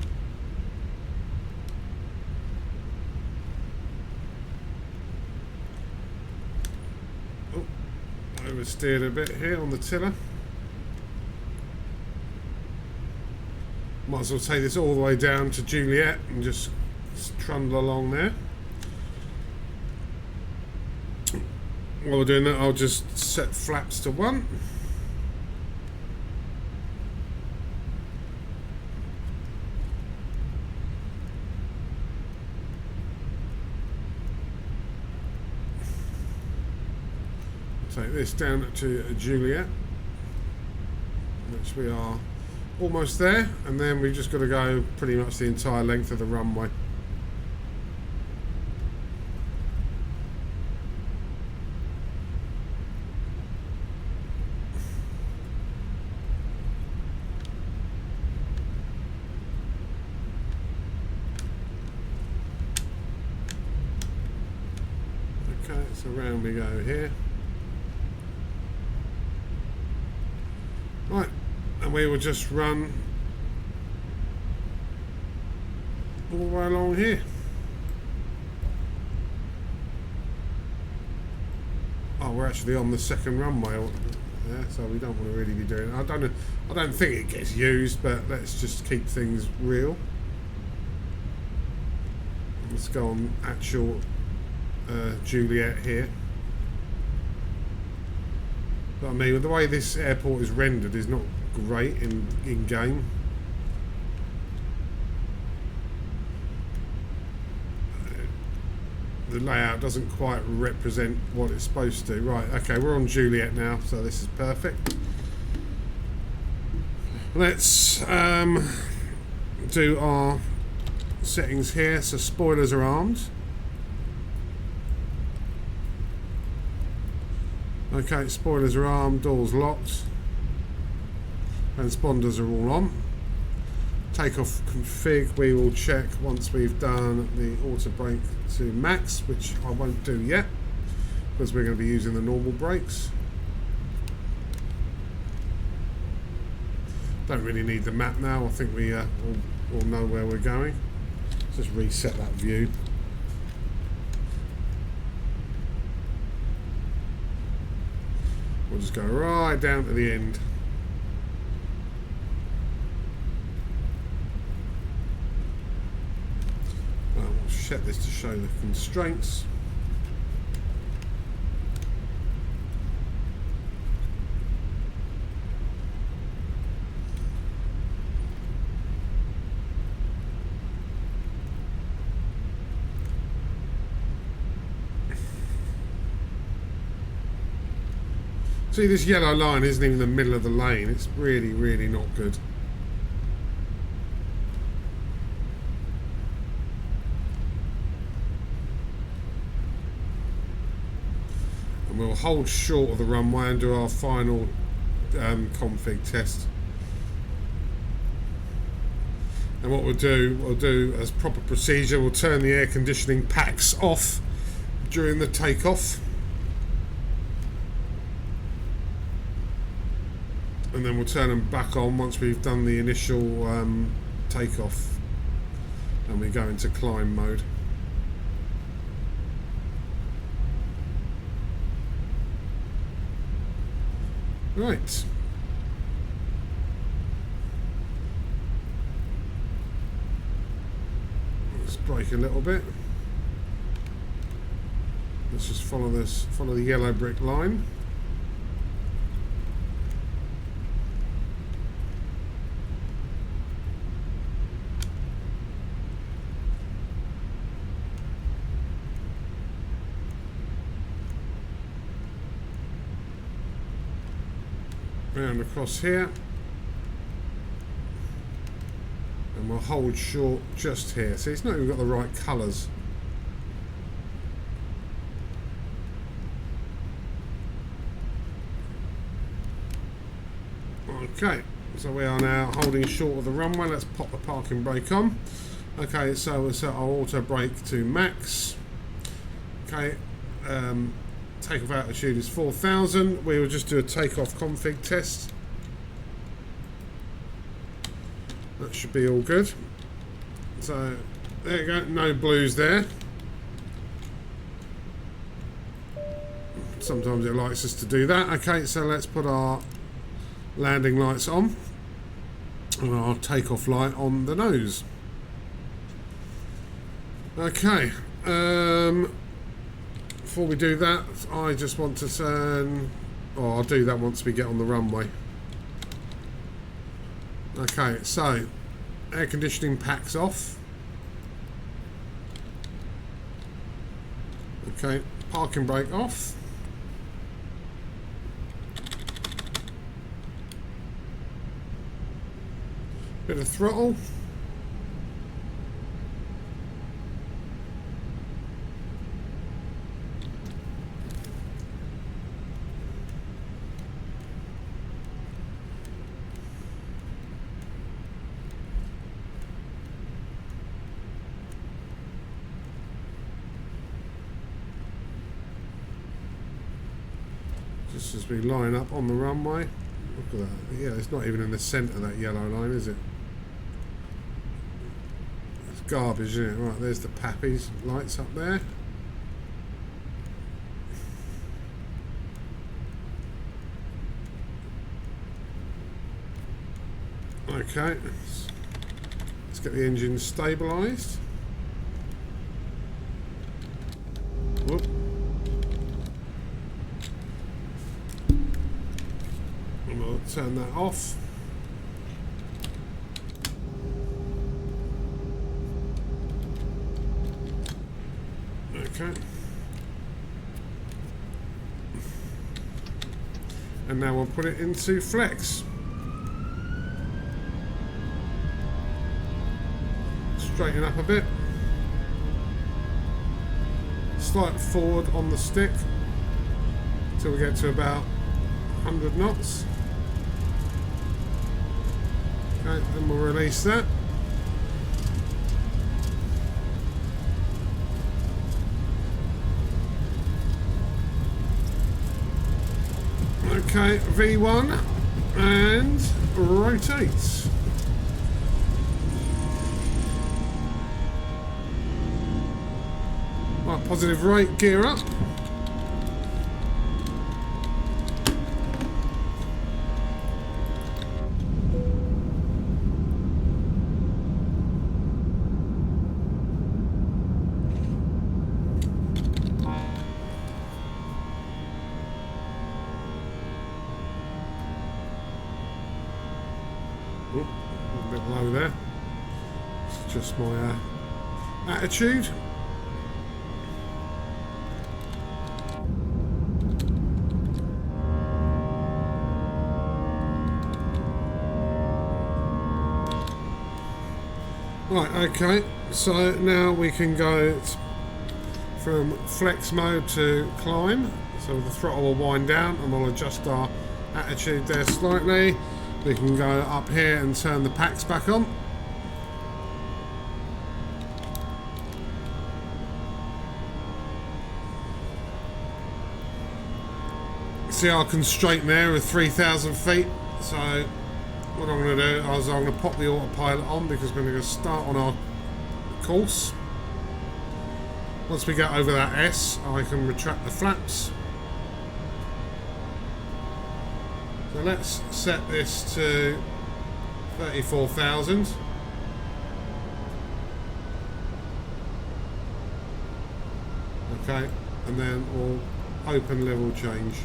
Oversteered a bit here on the tiller. Might as well take this all the way down to Juliet and just trundle along there. While we're doing that, I'll just set flaps to 1. Take this down to Juliet, which we are almost there, and then we've just got to go pretty much the entire length of the runway. So round we go here. Right, and we will just run all the way along here. Oh, we're actually on the second runway, yeah, so we don't want to really be doing it. I don't think it gets used, but let's just keep things real. Let's go on actual Juliet here. But I mean, the way this airport is rendered is not great in game. The layout doesn't quite represent what it's supposed to. Right, okay, we're on Juliet now, so this is perfect. Let's do our settings here. So spoilers are armed. Okay, spoilers are armed, doors locked. Transponders are all on. Takeoff config we will check once we've done the auto brake to max, which I won't do yet because we're going to be using the normal brakes. Don't really need the map now. I think we all know where we're going. Let's just reset that view. We'll just go right down to the end. We'll set this to show the constraints. See, this yellow line isn't even the middle of the lane. It's really, really not good. And we'll hold short of the runway and do our final config test. And what we'll do as proper procedure, we'll turn the air conditioning packs off during the takeoff. And then we'll turn them back on once we've done the initial takeoff and we go into climb mode. Right. Let's brake a little bit. Let's just follow the yellow brick line. Round across here, and we'll hold short just here. See, it's not even got the right colours. Okay, so we are now holding short of the runway. Let's pop the parking brake on. Okay, so we'll set our auto brake to max. Okay, takeoff altitude is 4,000. We will just do a takeoff config test. That should be all good. So there you go, no blues there. Sometimes it likes us to do that. Okay, so let's put our landing lights on and our takeoff light on the nose. Okay, before we do that, I just want to turn, or I'll do that once we get on the runway. Okay, so air conditioning packs off. Okay, parking brake off. Bit of throttle. Just as we line up on the runway. Look at that. Yeah, it's not even in the centre of that yellow line, is it? It's garbage, isn't it? Right, there's the Pappy's lights up there. Okay, let's get the engine stabilised. Whoop. And we'll turn that off. Okay. And now we'll put it into flex. Straighten up a bit. Slight forward on the stick until we get to about 100 knots. Okay, then we'll release that. Okay, V1 and rotate. Right, positive rate, gear up. Ooh, a bit low there. It's just my attitude. Right, okay, so now we can go from flex mode to climb. So the throttle will wind down and we'll adjust our attitude there slightly. We can go up here and turn the packs back on. See our constraint there of 3,000 feet. So what I'm going to do is I'm going to pop the autopilot on because we're going to start on our course. Once we get over that S, I can retract the flaps. So let's set this to 34,000. Okay, and then we'll open level change.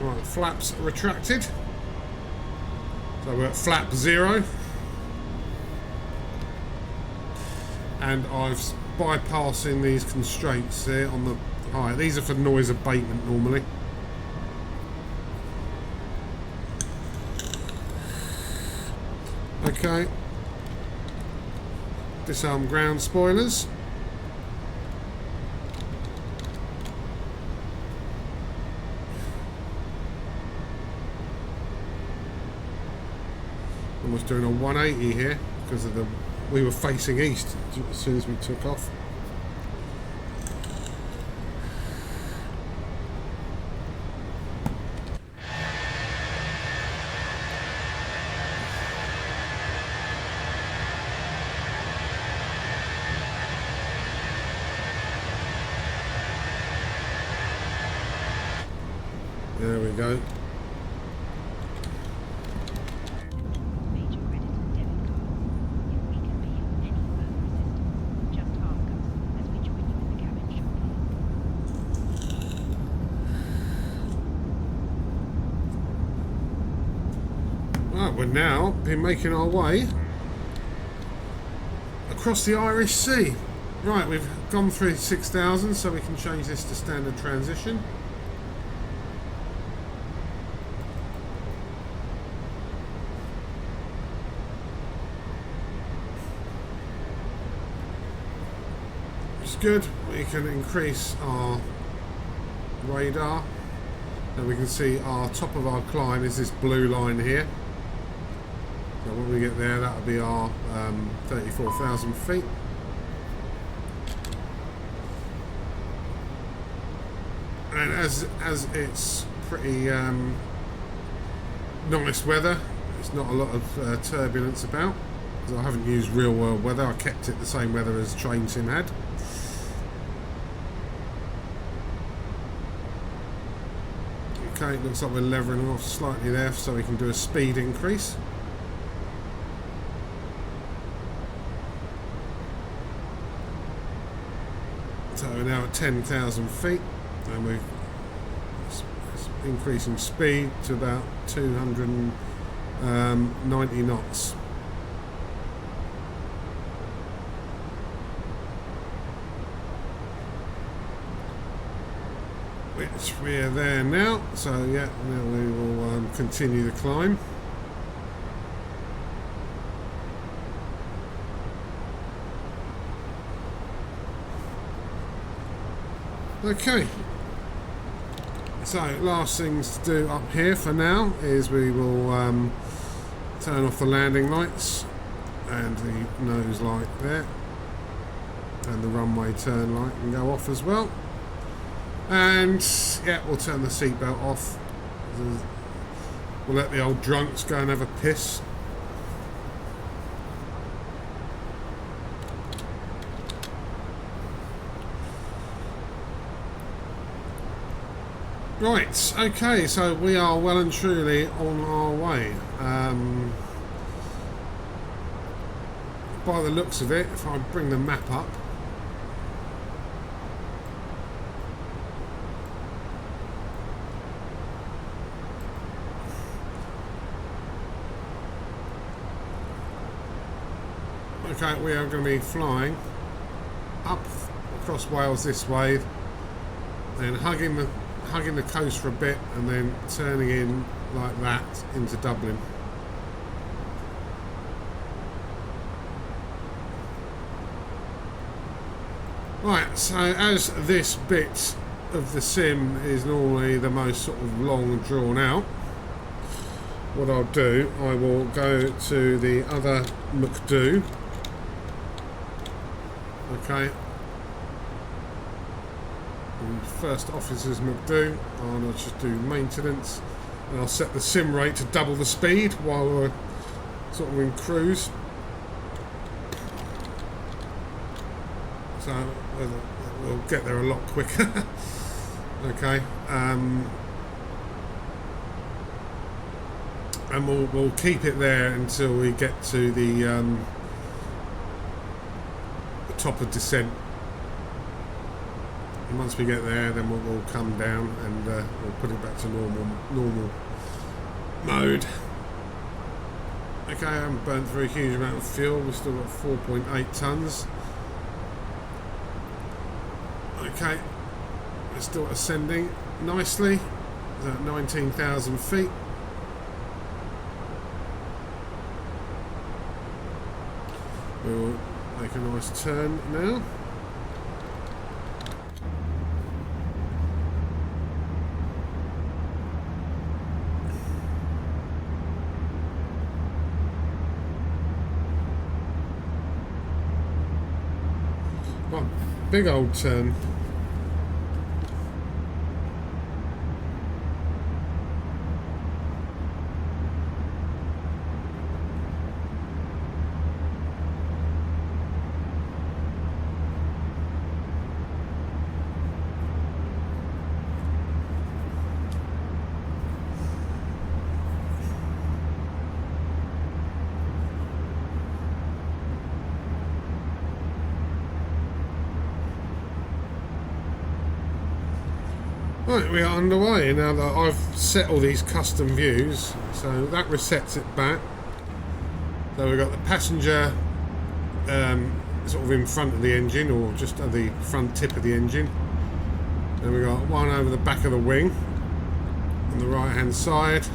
Right, flaps retracted. So we're at flap 0. And I've bypassing these constraints here on the... Alright, these are for noise abatement normally. Okay. Disarm ground spoilers. Almost doing a 180 here because of the... We were facing east as soon as we took off. There we go. We're now been making our way across the Irish Sea. Right, we've gone through 6,000, so we can change this to standard transition. It's good. We can increase our radar, and we can see our top of our climb is this blue line here. So when we get there, that'll be our 34,000 feet. And as it's pretty nice weather, there's not a lot of turbulence about, because I haven't used real world weather. I kept it the same weather as Train Sim had. Okay, it looks like we're levering off slightly there so we can do a speed increase. So we're now at 10,000 feet and we're increasing speed to about 290 knots. Which we're there now, so yeah, now we will continue the climb. Okay, so last things to do up here for now is we will turn off the landing lights and the nose light there, and the runway turn light can go off as well. And yeah, we'll turn the seatbelt off. We'll let the old drunks go and have a piss. Right, okay, so we are well and truly on our way. By the looks of it, if I bring the map up, okay, we are going to be flying up across Wales this way, then hugging the coast for a bit, and then turning in like that into Dublin. Right, so as this bit of the sim is normally the most sort of long and drawn out, what I'll do, I will go to the other McDo. Okay. And first officer's McDo, and I'll just do maintenance, and I'll set the sim rate to double the speed while we're sort of in cruise. So we'll get there a lot quicker. Okay. And we'll keep it there until we get to the top of descent. And once we get there, then we'll come down and we'll put it back to normal mode. Okay, I haven't burnt through a huge amount of fuel. We've still got 4.8 tons. Okay, we're still ascending nicely. We're at 19,000 feet. We will make a nice turn now. Well, big old turn. Right, we are underway now that I've set all these custom views, so that resets it back. So we've got the passenger sort of in front of the engine, or just at the front tip of the engine. Then we've got one over the back of the wing on the right hand side,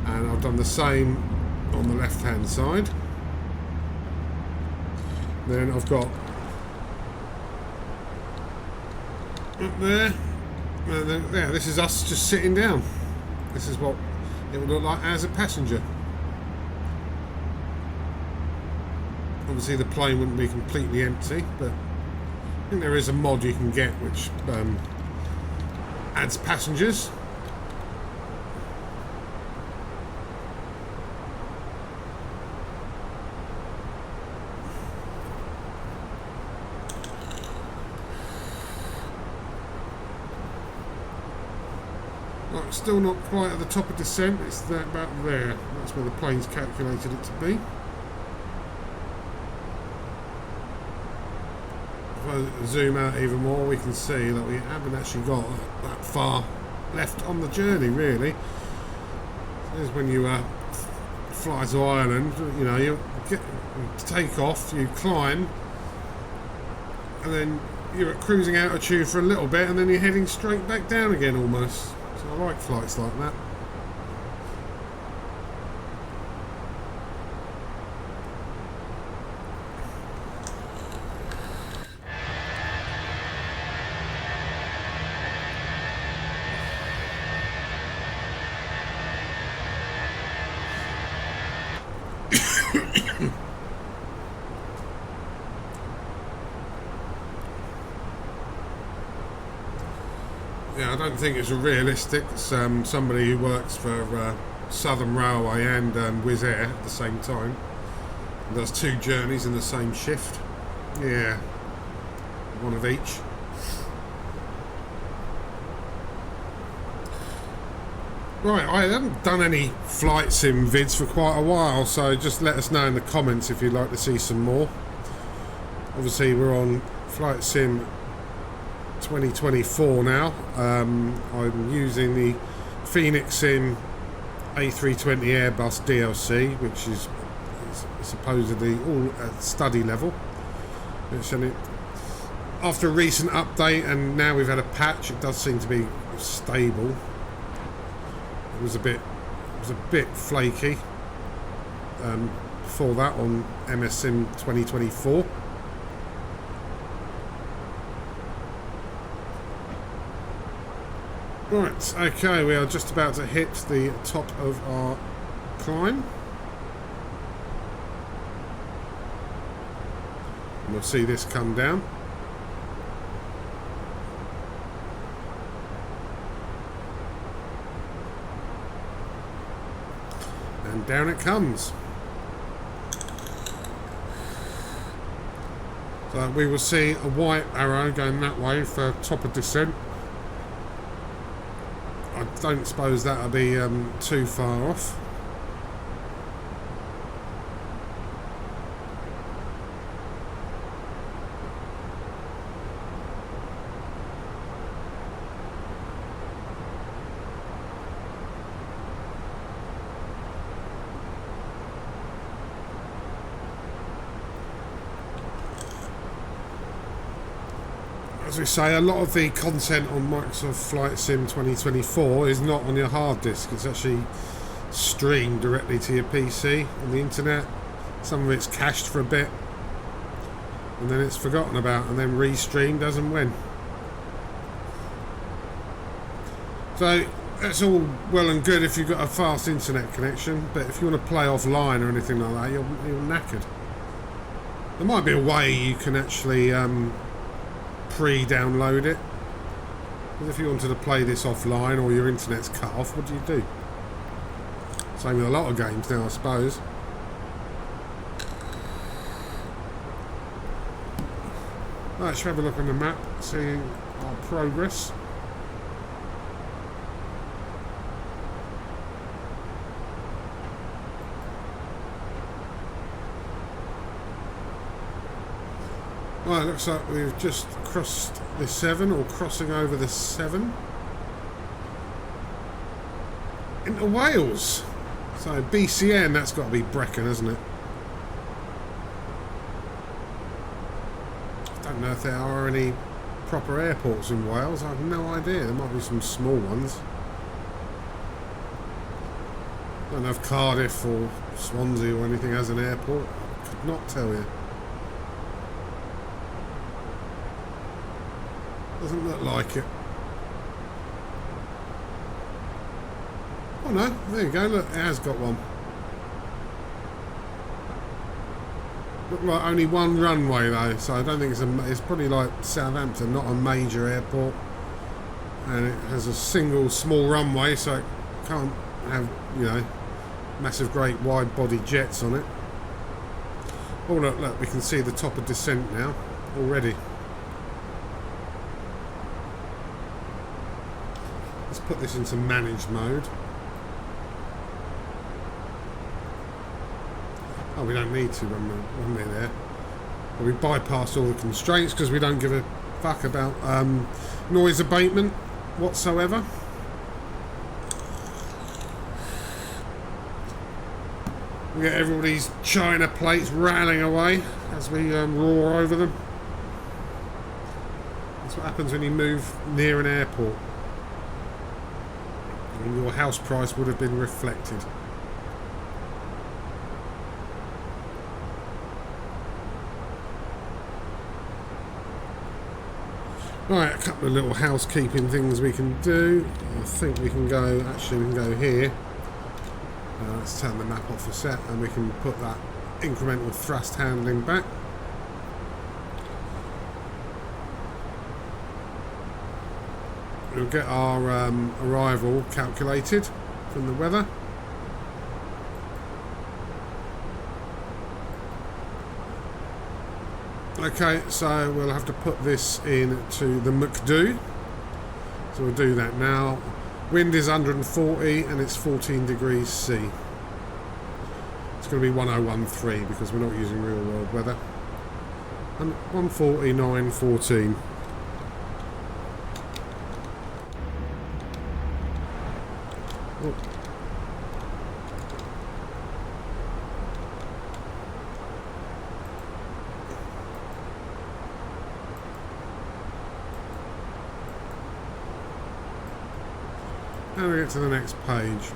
and I've done the same on the left hand side. Then I've got up there. Yeah, this is us just sitting down. This is what it would look like as a passenger. Obviously the plane wouldn't be completely empty, but I think there is a mod you can get which adds passengers. Right, still not quite at the top of descent, it's about there. That's where the plane's calculated it to be. If I zoom out even more, we can see that we haven't actually got that far left on the journey, really. This is when you fly to Ireland, you know, you take off, you climb, and then you're at cruising altitude for a little bit, and then you're heading straight back down again almost. So I like flights like that. Yeah, I don't think it's realistic. It's somebody who works for Southern Railway and Wizz Air at the same time and does 2 journeys in the same shift. Yeah, one of each. Right, I haven't done any flight sim vids for quite a while, so just let us know in the comments if you'd like to see some more. Obviously we're on Flight Sim 2024 now. I'm using the Phoenix Sim A320 Airbus DLC, which is supposedly all at study level. After a recent update, and now we've had a patch, it does seem to be stable. It was a bit flaky before that on MS Sim 2024. Right, okay, we are just about to hit the top of our climb. And we'll see this come down. And down it comes. So we will see a white arrow going that way for top of descent. I don't suppose that'll be too far off. As we say, a lot of the content on Microsoft Flight Sim 2024 is not on your hard disk. It's actually streamed directly to your PC on the internet. Some of it's cached for a bit, and then it's forgotten about, and then restreamed as and when. So that's all well and good if you've got a fast internet connection, but if you want to play offline or anything like that, you're knackered. There might be a way you can actually pre-download it. Because if you wanted to play this offline or your internet's cut off, what do? Same with a lot of games now, I suppose. Right, let's have a look on the map, see our progress. Right, looks like we've just crossed the 7, or crossing over the 7 into Wales. So BCN, that's got to be Brecon, hasn't it? I don't know if there are any proper airports in Wales. I have no idea. There might be some small ones. I don't know if Cardiff or Swansea or anything has an airport. I could not tell you. Doesn't look like it. Oh no, there you go, look, it has got one. Look like only one runway though, so I don't think it's probably like Southampton, not a major airport. and it has a single small runway, so it can't have, you know, massive great wide body jets on it. Oh look, we can see the top of descent now already. Let's put this into managed mode. Oh, we don't need to when we're there. But we bypass all the constraints because we don't give a fuck about noise abatement whatsoever. We get everybody's china plates rattling away as we roar over them. That's what happens when you move near an airport. And your house price would have been reflected. Right, a couple of little housekeeping things we can do. I think we can go, actually we can go here. Let's turn the map off a set and we can put that incremental thrust handling back. We'll get our arrival calculated from the weather. Okay, so we'll have to put this into the McDo. So we'll do that now. Wind is 140 and it's 14 degrees C. It's going to be 1013 because we're not using real world weather. And 149.14. Oh. Now we get to the next page.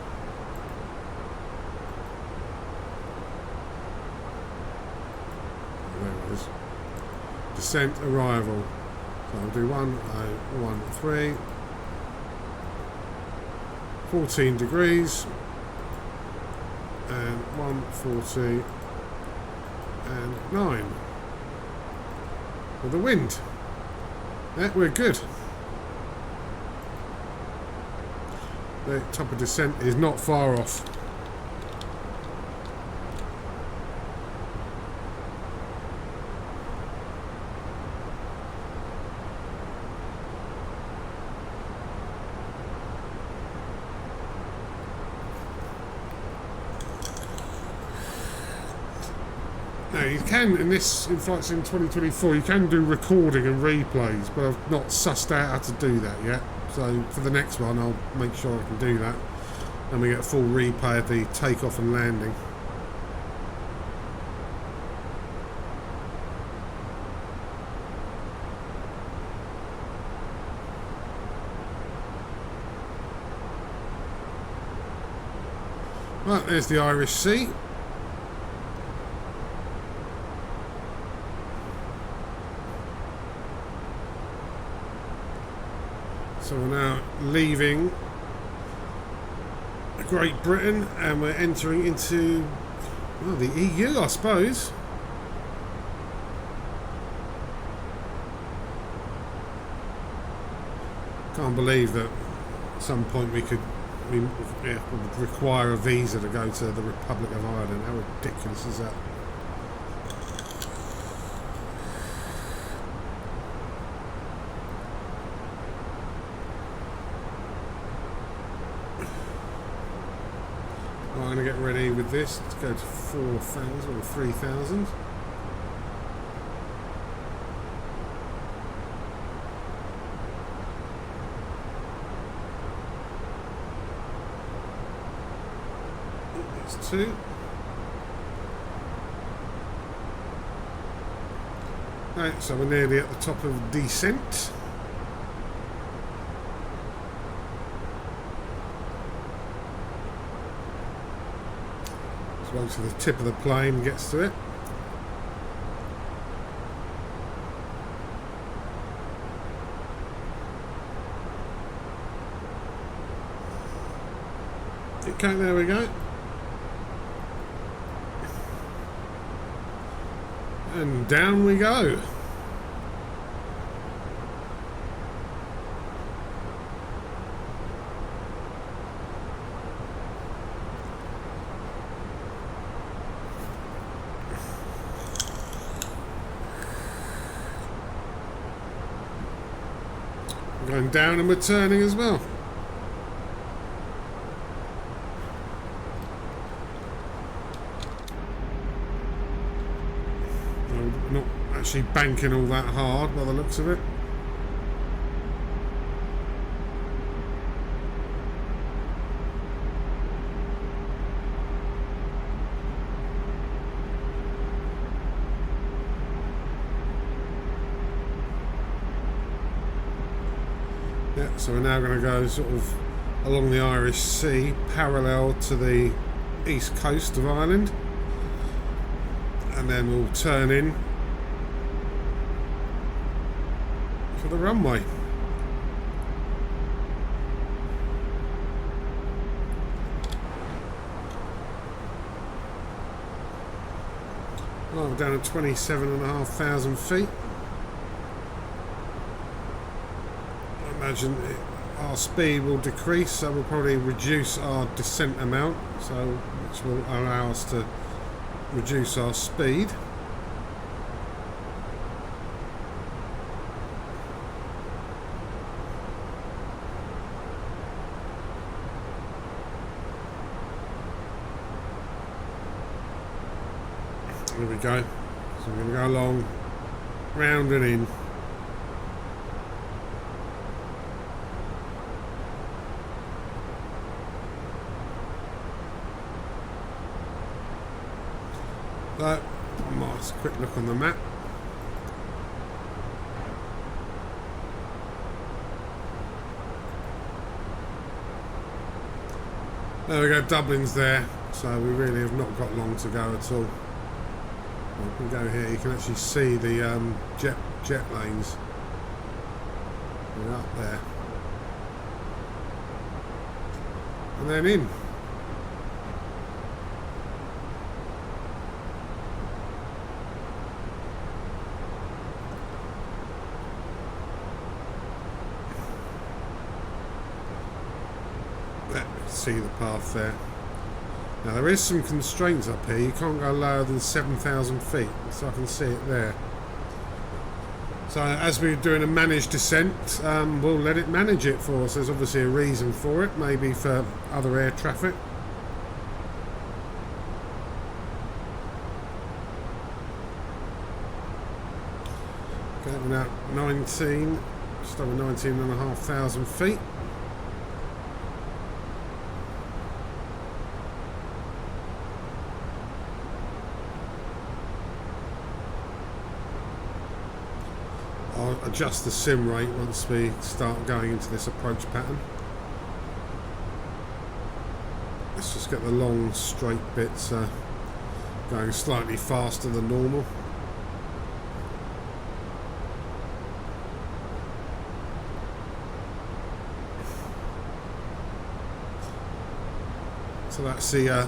There it is. Descent arrival. So I'll do 1013. 14 degrees. And 140. And 9. For the wind. Yeah, we're good. The top of descent is not far off. Now you can, in Flight Sim 2024, you can do recording and replays, but I've not sussed out how to do that yet. So for the next one, I'll make sure I can do that, and we get a full replay of the takeoff and landing. Right, there's the Irish Sea. So we're now leaving Great Britain and we're entering into, well, the EU, I suppose. Can't believe that at some point we would require a visa to go to the Republic of Ireland. How ridiculous is that? I'm going to get ready with this to go to 4,000 or 3,000. It's 2. Right, so we're nearly at the top of descent. Wait till the tip of the plane gets to it. Okay, there we go. And down we go. We're going down and we're turning as well. I'm not actually banking all that hard by the looks of it. Yeah, so we're now going to go sort of along the Irish Sea, parallel to the east coast of Ireland, and then we'll turn in for the runway. Well, we're down at 27,500 feet. Imagine our speed will decrease, so we'll probably reduce our descent amount, so which will allow us to reduce our speed. There we go. So we're going to go along, round and in. So, nice quick look on the map. There we go, Dublin's there, so we really have not got long to go at all. Well, we go here, you can actually see the jet lanes. We're up there. And then in. See the path there. Now there is some constraints up here. You can't go lower than 7,000 feet, so I can see it there. So as we're doing a managed descent, we'll let it manage it for us. There's obviously a reason for it, maybe for other air traffic. Okay, we're now 19, just over 19,500 feet. I'll adjust the sim rate once we start going into this approach pattern. Let's just get the long straight bits going slightly faster than normal. So that's the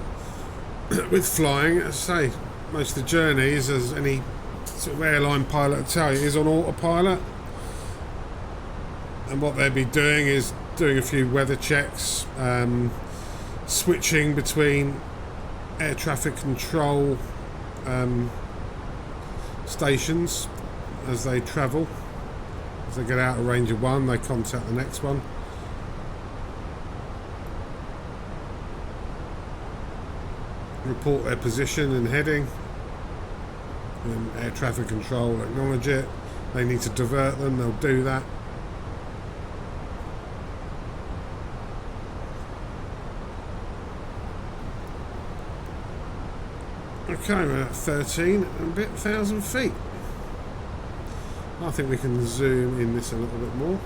with flying, as I say, most of the journeys, as any sort of airline pilot will tell you, is on autopilot, and what they'll be doing is doing a few weather checks, switching between air traffic control stations as they travel. As they get out of range of one, they contact the next one. Report their position and heading. And air traffic control acknowledge it. They need to divert them, they'll do that. Okay, we're at 13 and a bit thousand feet. I think we can zoom in this a little bit more.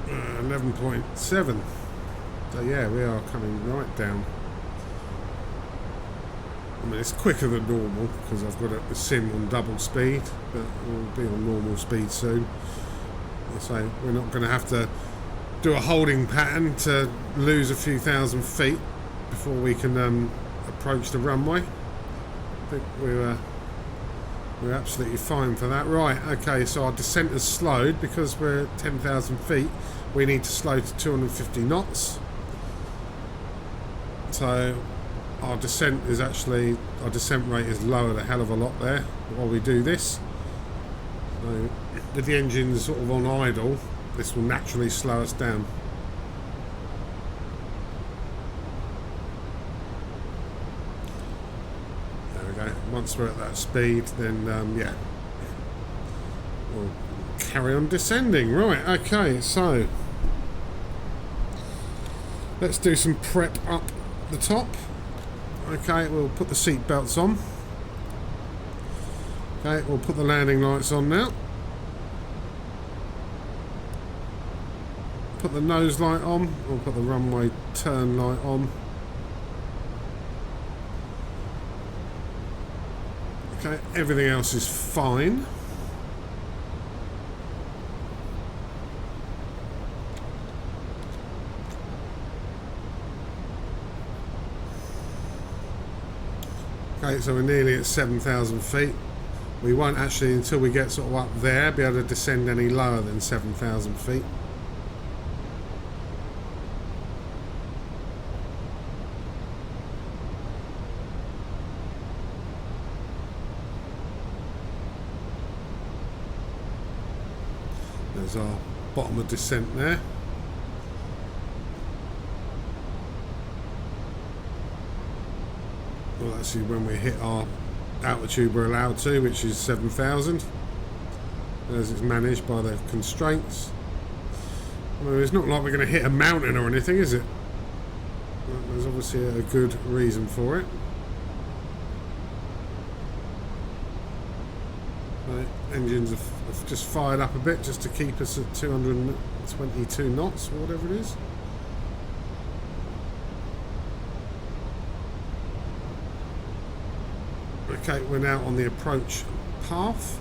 Uh, 11.7. So yeah, we are coming right down. I mean, it's quicker than normal because I've got the sim on double speed, but we'll be on normal speed soon. So we're not going to have to do a holding pattern to lose a few thousand feet before we can approach the runway. I think we're We're absolutely fine for that. Right, okay, so our descent has slowed because we're at 10,000 feet. We need to slow to 250 knots. So our descent is actually, our descent rate is lowered a hell of a lot there while we do this. So with the engines sort of on idle, this will naturally slow us down. Once we're at that speed, then yeah, we'll carry on descending. Right, okay, so let's do some prep up the top. Okay, we'll put the seat belts on. Okay, we'll put the landing lights on now. Put the nose light on. We'll put the runway turn light on. Okay, everything else is fine. Okay, so we're nearly at 7,000 feet. We won't actually, until we get sort of up there, be able to descend any lower than 7,000 feet. There's our bottom of descent there. Well, that's when we hit our altitude we're allowed to, which is 7,000, as it's managed by the constraints. Well, it's not like we're going to hit a mountain or anything, is it? Well, there's obviously a good reason for it. Right, engines have just fired up a bit just to keep us at 222 knots or whatever it is. Okay, we're now on the approach path.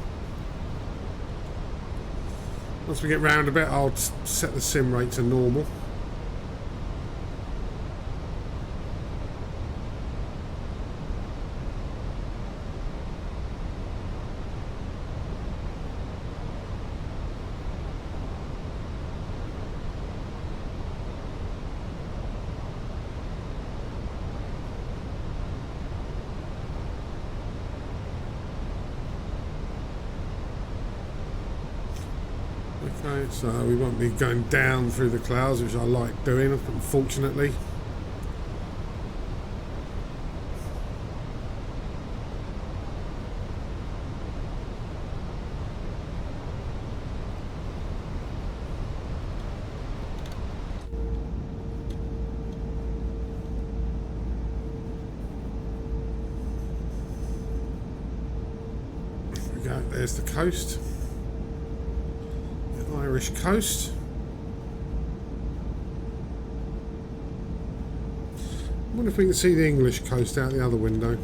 Once we get round a bit, I'll set the sim rate to normal. Okay, so we won't be going down through the clouds, which I like doing, unfortunately. There we go, there's the coast. Irish coast. I wonder if we can see the English coast out the other window.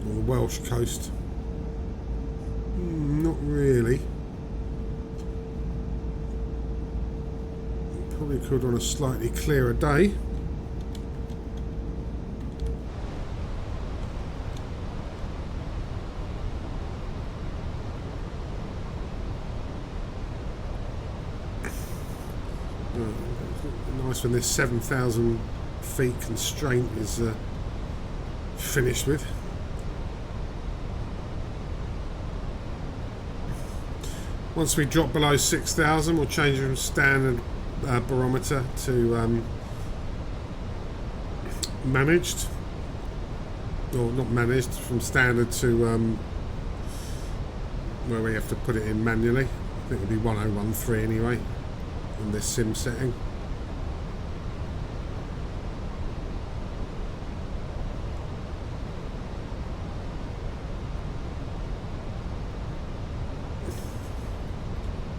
Or the Welsh coast. Not really. Probably could on a slightly clearer day. Nice when this 7,000 feet constraint is finished with. Once we drop below 6,000, we'll change from standard barometer to managed, or not managed, from standard to where we have to put it in manually. I think it'll be 1013 anyway on this sim setting.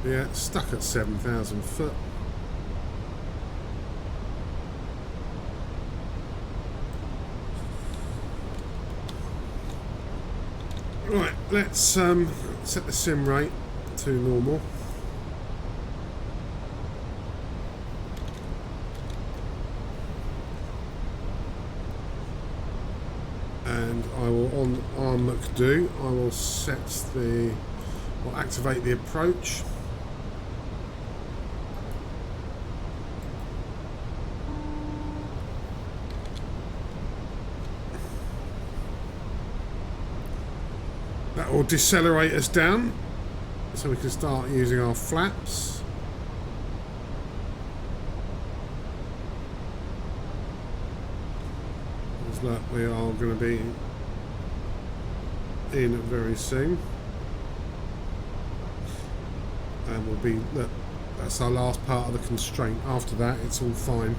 Yeah, it's stuck at 7,000 foot. Right, let's set the sim rate to normal. I will, on arm do, I will set the, or activate the approach. That will decelerate us down, so we can start using our flaps. As look, we are going to be in very soon, and we'll be, look, that's our last part of the constraint. After that, it's all fine.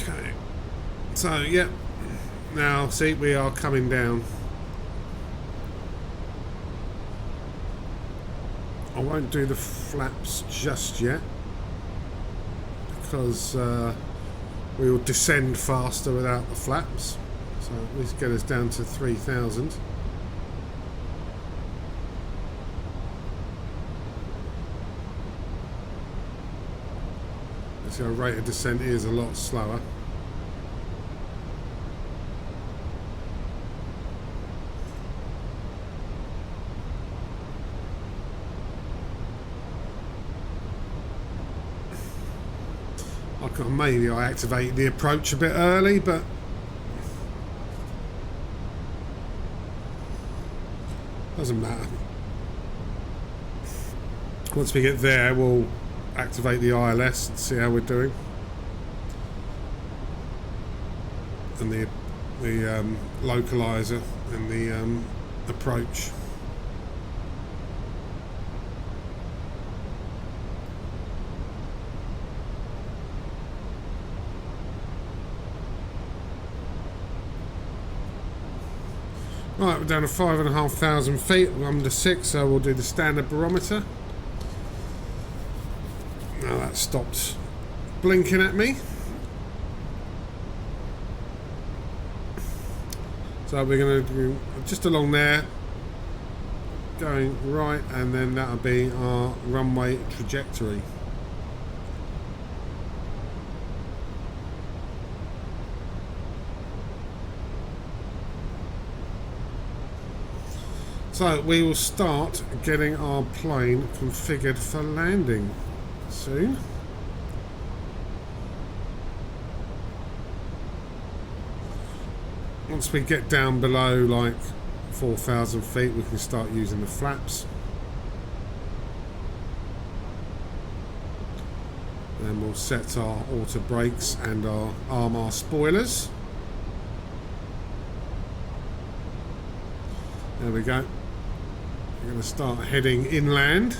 Okay, so yeah, now see, we are coming down. I won't do the flaps just yet because we will descend faster without the flaps, so at least get us down to 3,000. So our rate of descent is a lot slower. Maybe I activated the approach a bit early, but doesn't matter. Once we get there, we'll activate the ILS and see how we're doing, and the localizer and the approach. Right, we're down to 5,500 feet. We're under 6, so we'll do the standard barometer. Now that stopped blinking at me. So we're going to do just along there, going right, and then that'll be our runway trajectory. So we will start getting our plane configured for landing soon. Once we get down below like 4,000 feet, we can start using the flaps. Then we'll set our auto brakes and arm our spoilers. There we go. We're going to start heading inland.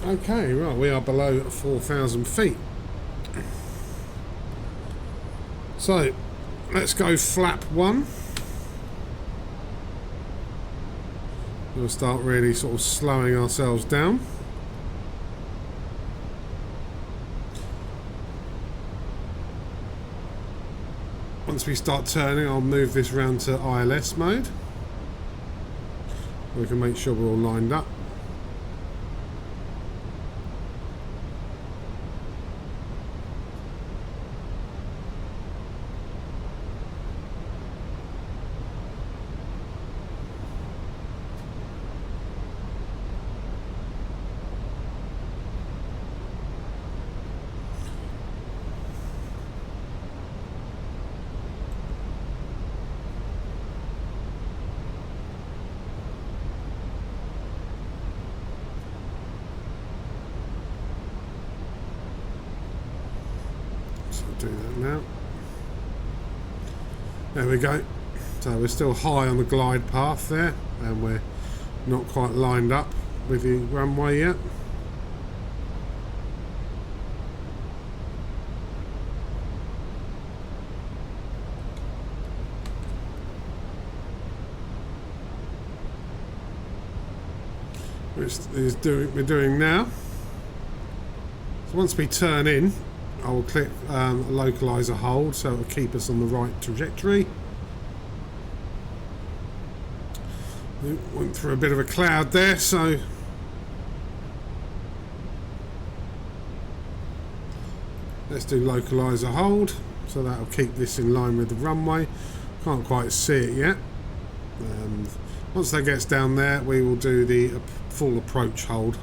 Okay, right, we are below 4,000 feet. So, let's go flap 1. We'll start really sort of slowing ourselves down. Once we start turning, I'll move this round to ILS mode. We can make sure we're all lined up. do that now. There we go. So we're still high on the glide path there, and we're not quite lined up with the runway yet. Which we're doing now. So once we turn in, I will click localizer hold, so it will keep us on the right trajectory. We went through a bit of a cloud there, so let's do localizer hold, so that will keep this in line with the runway. Can't quite see it yet. Once that gets down there, we will do the full approach hold.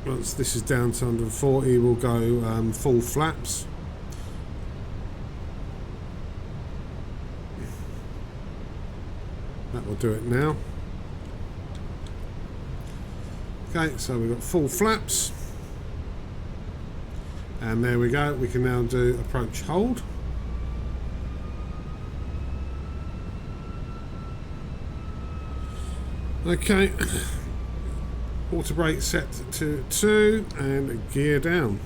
Once this is down to 140, we'll go full flaps. That will do it now. Okay, so we've got full flaps. And there we go, we can now do approach hold. Okay, auto brake set to 2 and gear down.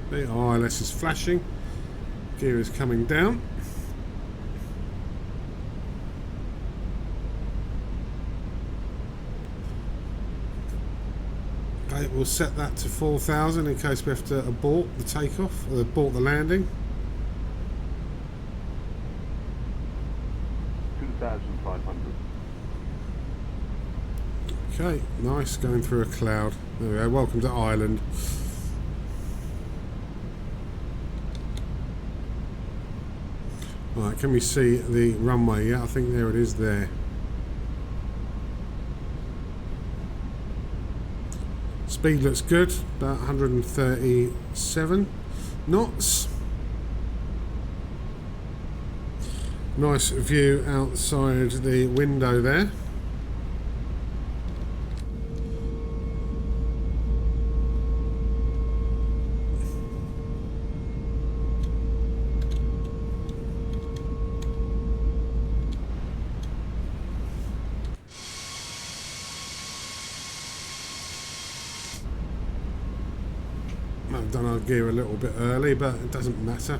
The ILS is flashing, gear is coming down. Okay, we'll set that to 4,000 in case we have to abort the takeoff or abort the landing. 2,500. Okay, nice, going through a cloud. There we go, welcome to Ireland. Right, can we see the runway? Yeah, I think there it is there. Speed looks good, about 137 knots. Nice view outside the window there. I've done our gear a little bit early, but it doesn't matter.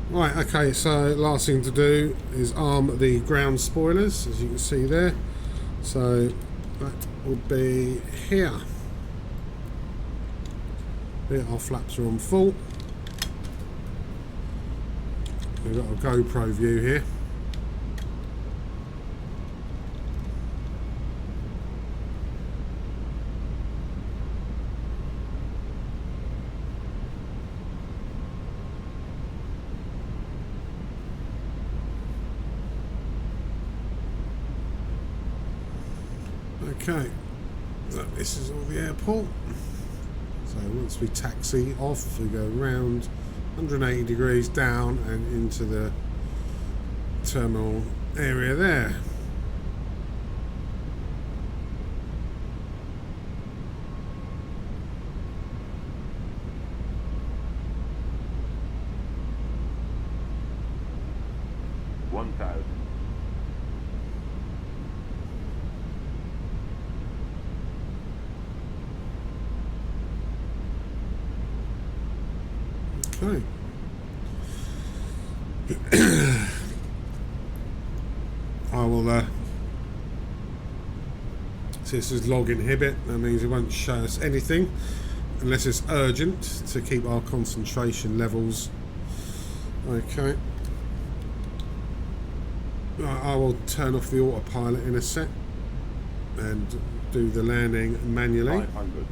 Right, okay, so last thing to do is arm the ground spoilers, as you can see there. So that would be here. There, our flaps are on full. We've got a GoPro view here. Okay, so this is all the airport. So once we taxi off, we go round 180 degrees down and into the terminal area there. Okay. I will see, this is log inhibit. That means it won't show us anything unless it's urgent to keep our concentration levels. Okay. I will turn off the autopilot in a sec and do the landing manually. 500.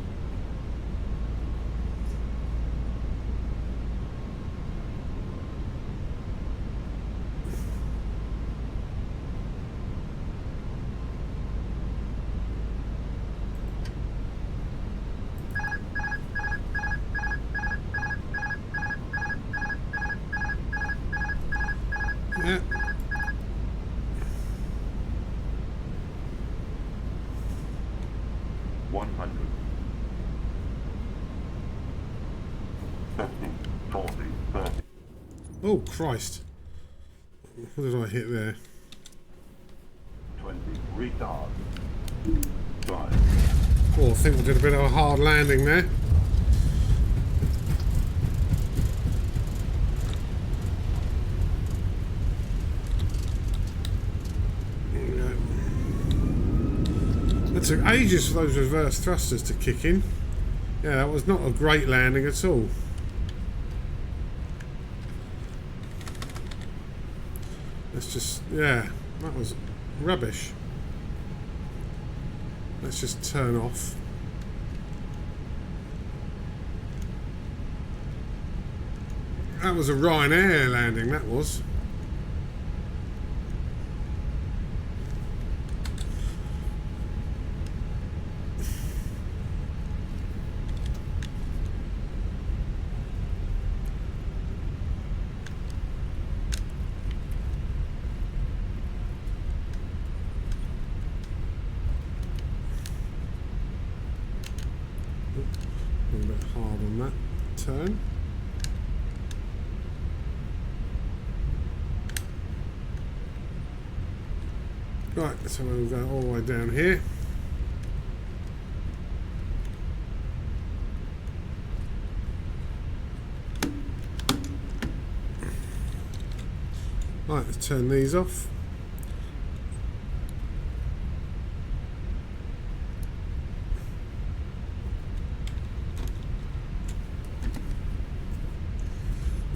Yeah. 100. 50, 40, 30. Oh, Christ. What did I hit there? 20. Retard. 5. Oh, I think we did a bit of a hard landing there. It took ages for those reverse thrusters to kick in. Yeah, that was not a great landing at all. Let's just, yeah, that was rubbish. Let's just turn off. That was a Ryanair landing, that was. A little bit hard on that turn. Right, so we'll go all the way down here. Right, let's turn these off.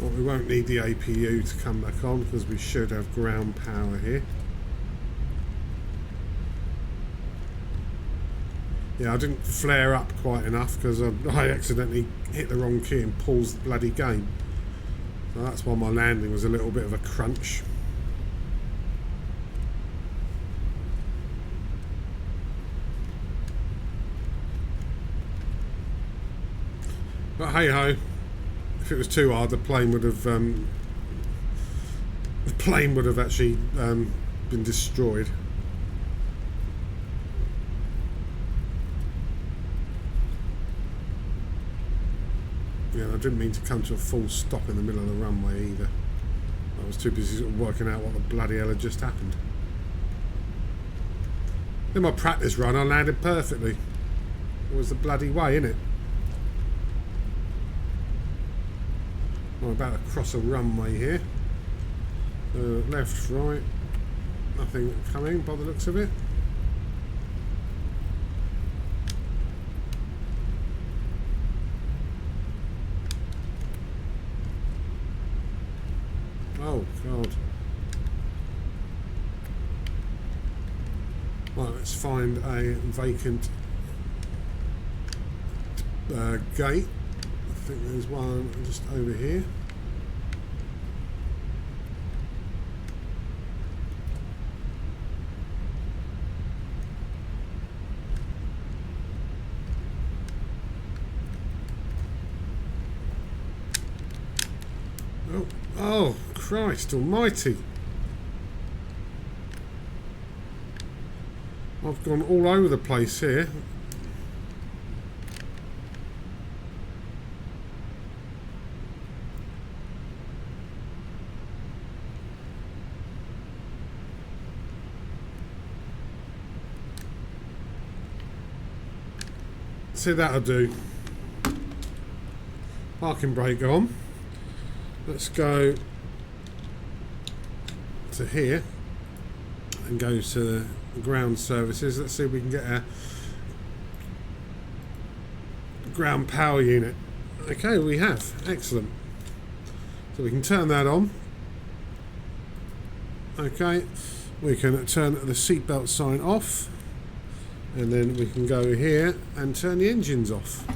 Well, we won't need the APU to come back on because we should have ground power here. Yeah, I didn't flare up quite enough because I accidentally hit the wrong key and paused the bloody game. So that's why my landing was a little bit of a crunch. But hey ho, if it was too hard, the plane would have actually been destroyed. Yeah, I didn't mean to come to a full stop in the middle of the runway either. I was too busy sort of working out what the bloody hell had just happened. In my practice run, I landed perfectly. It was the bloody way, innit? I'm about to cross a runway here. Left, right, nothing coming by the looks of it. Oh God. Right, let's find a vacant gate. I think there's one just over here. Oh, Christ almighty. I've gone all over the place here. See, that'll do. Parking brake on. Let's go to here and go to the ground services. Let's see if we can get a ground power unit. Okay, we have. Excellent. So we can turn that on. Okay, we can turn the seatbelt sign off, and then we can go here and turn the engines off.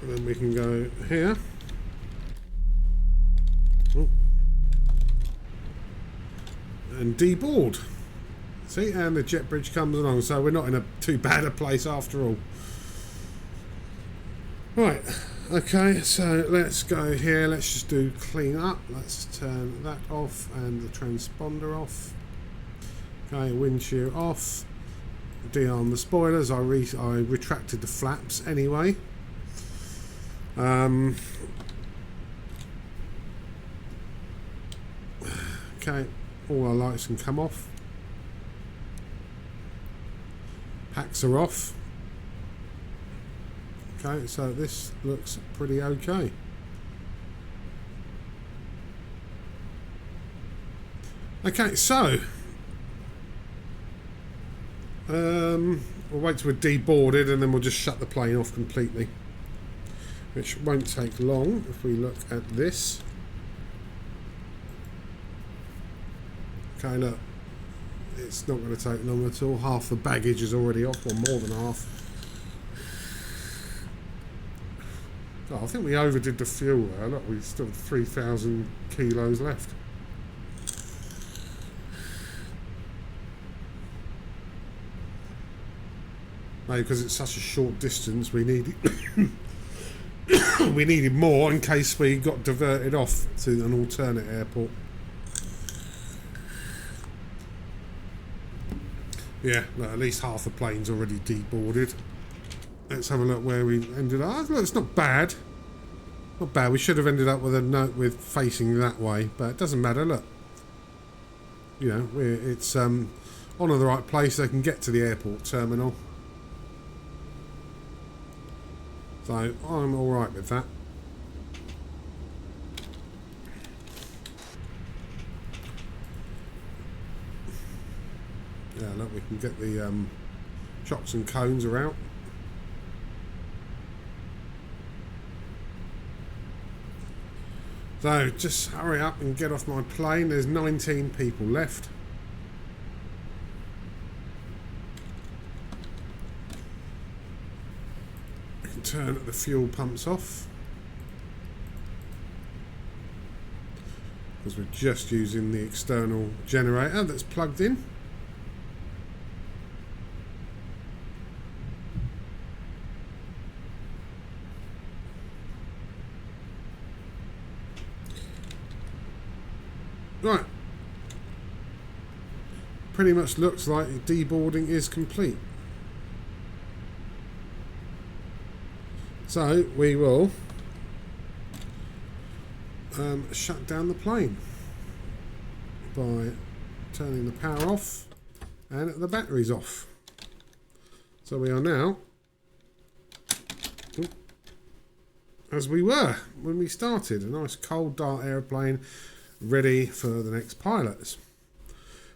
And then we can go here. Oh. And deboard. See, and the jet bridge comes along, so we're not in a too bad a place after all. Right, okay, so let's go here. Let's just do clean up. Let's turn that off and the transponder off. Okay, wind shear off. De-arm the spoilers. I retracted the flaps anyway. Okay, all our lights can come off. Packs are off. Okay, so this looks pretty okay. Okay, so we'll wait till we're deboarded and then we'll just shut the plane off completely, which won't take long if we look at this. Okay, look, it's not going to take long at all. Half the baggage is already off, or more than half. Oh, I think we overdid the fuel there. Look, we still have 3,000 kilos left. Maybe because it's such a short distance, we needed we needed more in case we got diverted off to an alternate airport. Yeah, look, at least half the plane's already deboarded. Let's have a look where we ended up. Look, it's not bad. Not bad. We should have ended up with a note with facing that way, but it doesn't matter. Look, you know, it's on the right place. They can get to the airport terminal, so I'm all right with that. Yeah, look, we can get the shocks and cones are out. So just hurry up and get off my plane. There's 19 people left. We can turn the fuel pumps off, because we're just using the external generator that's plugged in. Right, pretty much looks like deboarding is complete. So we will shut down the plane by turning the power off and the batteries off. So we are now as we were when we started, a nice cold dark aeroplane ready for the next pilots.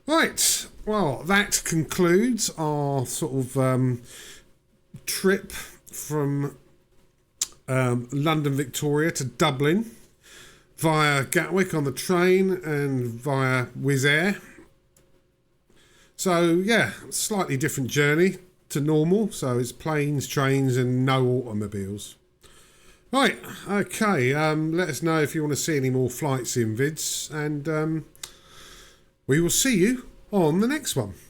Right, well, that concludes our sort of trip from London Victoria to Dublin via Gatwick on the train and via Wizz Air. So yeah, slightly different journey to normal. So it's planes, trains and no automobiles. Right, okay, let us know if you want to see any more flight sim vids, and we will see you on the next one.